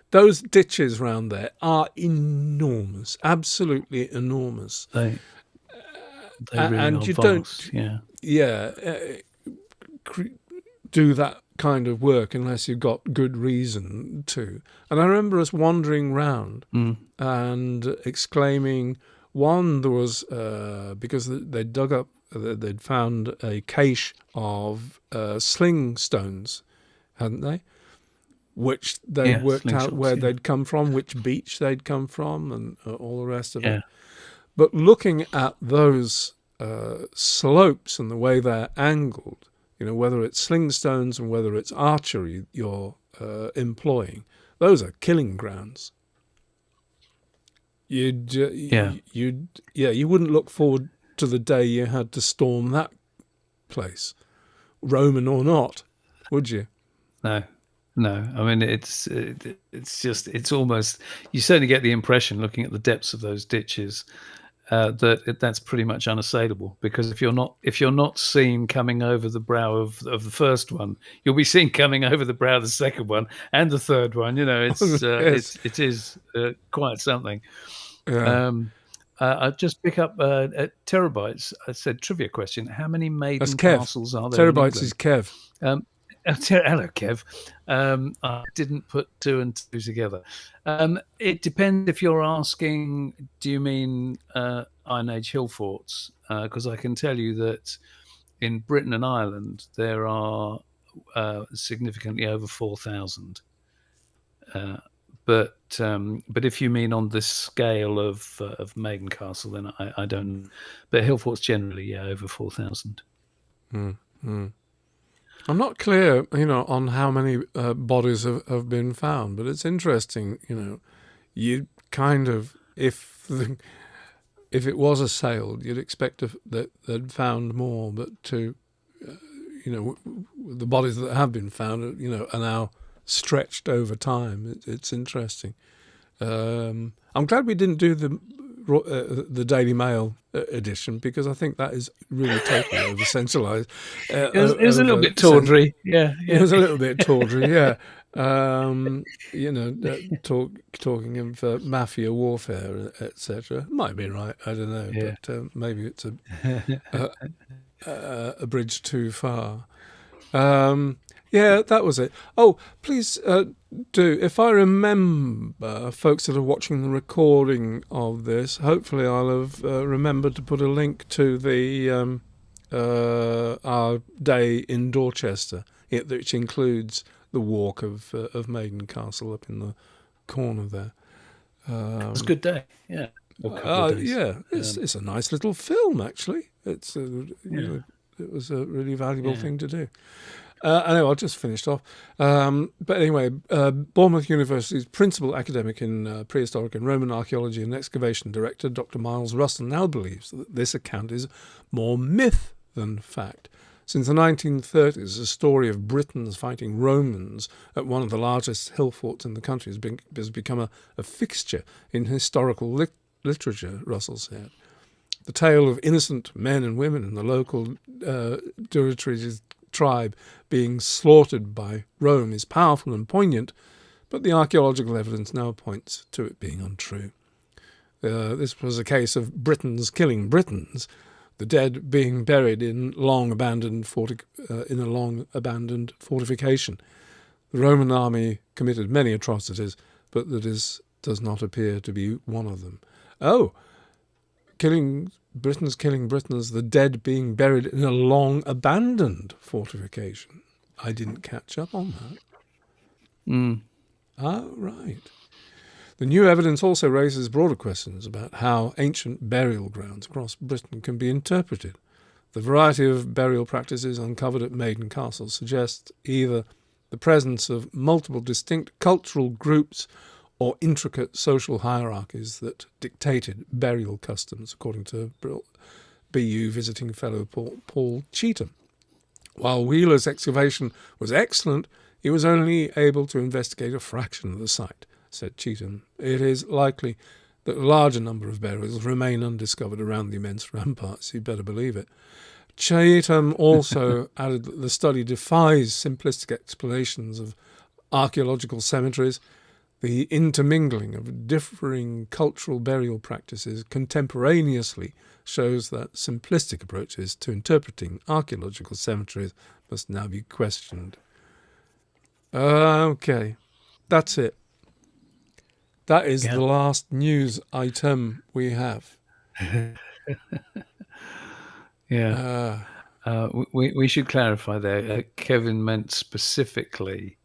those ditches around there are enormous, absolutely enormous. They really and are you vast, do that kind of work unless you've got good reason to. And I remember us wandering round and exclaiming, one, there was, because they dug up, they'd found a cache of sling stones, hadn't they? Which they worked out where they'd come from, which beach they'd come from, and all the rest of it. But looking at those slopes and the way they're angled, whether it's sling stones and whether it's archery you're employing, those are killing grounds. You wouldn't look forward to the day you had to storm that place, Roman or not. would you? No, no. I mean, it's almost, you certainly get the impression, looking at the depths of those ditches, that's pretty much unassailable. Because if you're not seen coming over the brow of the first one, you'll be seen coming over the brow of the second one and the third one. Yes. It is quite something. Yeah. I'll just pick up terabytes. I said trivia question: how many That's Maiden Kev. castles are there in Terabytes is England? Kev. Hello, Kev. I didn't put two and two together. It depends if you're asking, do you mean Iron Age hill forts? Because I can tell you that in Britain and Ireland, there are significantly over 4,000. But if you mean on the scale of Maiden Castle, then I don't know. But hill forts generally, yeah, over 4,000. I'm not clear, on how many bodies have been found, but it's interesting. You kind of, if it was assailed, you'd expect that they'd found more, but the bodies that have been found, are now stretched over time. It's interesting. I'm glad we didn't do the Daily Mail edition, because I think that is really totally over centralised. It was a little bit tawdry, yeah. It was a little bit tawdry, yeah. Talking of mafia warfare, etc. Might be right, I don't know, Yeah. but maybe it's a bridge too far. Yeah, that was it. Oh, please do, if I remember, folks that are watching the recording of this, hopefully I'll have remembered to put a link to the our day in Dorchester, which includes the walk of Maiden Castle up in the corner there. It was a good day, yeah. Or a couple of days. Yeah, it's a nice little film, actually. It was a really valuable thing to do. Anyway, I just finished off. But anyway, Bournemouth University's principal academic in prehistoric and Roman archaeology and excavation director, Dr. Miles Russell, now believes that this account is more myth than fact. Since the 1930s, the story of Britons fighting Romans at one of the largest hill forts in the country has become a fixture in historical literature, Russell said. The tale of innocent men and women in the local Duratriges tribe being slaughtered by Rome is powerful and poignant, but the archaeological evidence now points to it being untrue. This was a case of Britons killing Britons, the dead being buried in a long abandoned fortification. The Roman army committed many atrocities, but does not appear to be one of them. Oh, Britons killing Britons, the dead being buried in a long abandoned fortification. I didn't catch up on that. Ah, right. The new evidence also raises broader questions about how ancient burial grounds across Britain can be interpreted. The variety of burial practices uncovered at Maiden Castle suggests either the presence of multiple distinct cultural groups or intricate social hierarchies that dictated burial customs, according to BU visiting fellow Paul Cheetham. While Wheeler's excavation was excellent, he was only able to investigate a fraction of the site, said Cheetham. It is likely that a larger number of burials remain undiscovered around the immense ramparts. You better believe it. Cheetham also added that the study defies simplistic explanations of archaeological cemeteries. The intermingling of differing cultural burial practices contemporaneously shows that simplistic approaches to interpreting archaeological cemeteries must now be questioned. Okay, that's it. That is the last news item we have. Yeah. We should clarify there. Kevin meant specifically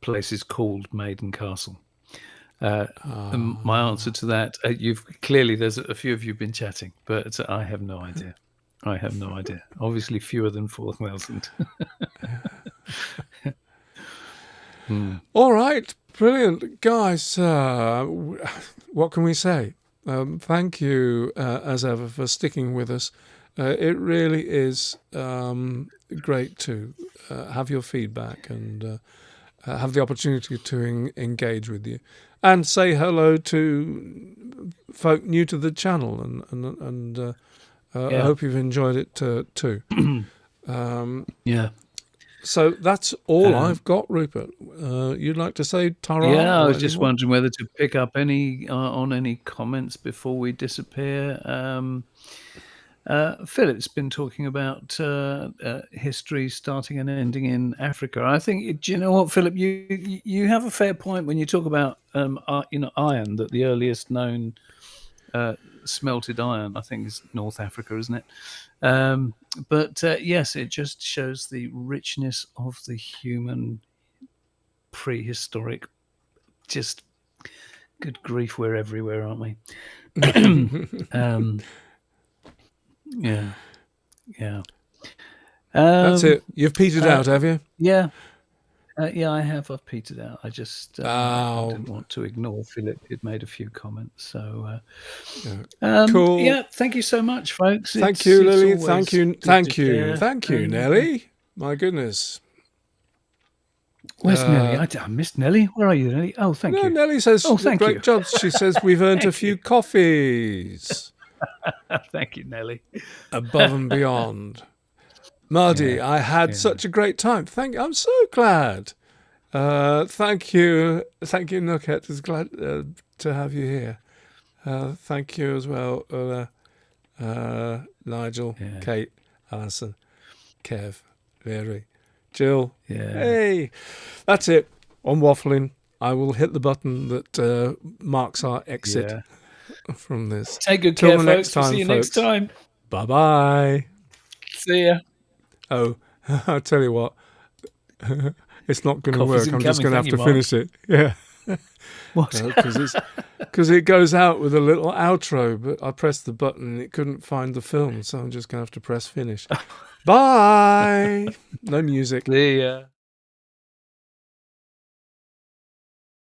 places called Maiden Castle. My answer to that, there's a few of you been chatting, but I have no idea. Obviously fewer than 4,000. All right, brilliant. Guys, what can we say? Thank you, as ever, for sticking with us. It really is great to have your feedback and have the opportunity to engage with you and say hello to folk new to the channel, and I hope you've enjoyed it too. Yeah. So that's all I've got, Rupert. You'd like to say ta-ra? Yeah, I was just wondering whether to pick up any on any comments before we disappear. Philip's been talking about history starting and ending in Africa. I think, do you know what, Philip? You have a fair point when you talk about iron. That the earliest known smelted iron, I think, is North Africa, isn't it? But yes, it just shows the richness of the human prehistoric. Just good grief, we're everywhere, aren't we? Yeah. That's it. You've petered out, have you? Yeah. Yeah, I have. I've petered out. I just I didn't want to ignore Philip. He'd made a few comments. So, cool. Yeah, thank you so much, folks. Thank you, Lily. Thank you, Nelly. My goodness. Where's Nelly? I missed Nelly. Where are you, Nelly? Oh, thank you. Nelly says, great job. She says, we've earned a few coffees. Thank you, Nelly. Above and beyond. Mardy, I had such a great time. I'm so glad. Thank you, Nuket. It's glad to have you here. Thank you as well, Nigel, Kate, Alison, Kev, Mary, Jill. Yeah. Hey, that's it. I'm waffling. I will hit the button that marks our exit from this. Take good care, folks. Next time, See you next time. Bye-bye. See ya. Oh, I'll tell you what. It's not going to work. I'm just going to have to finish it. Yeah. What? Because it goes out with a little outro, but I pressed the button and it couldn't find the film, so I'm just going to have to press finish. Bye. No music. See ya.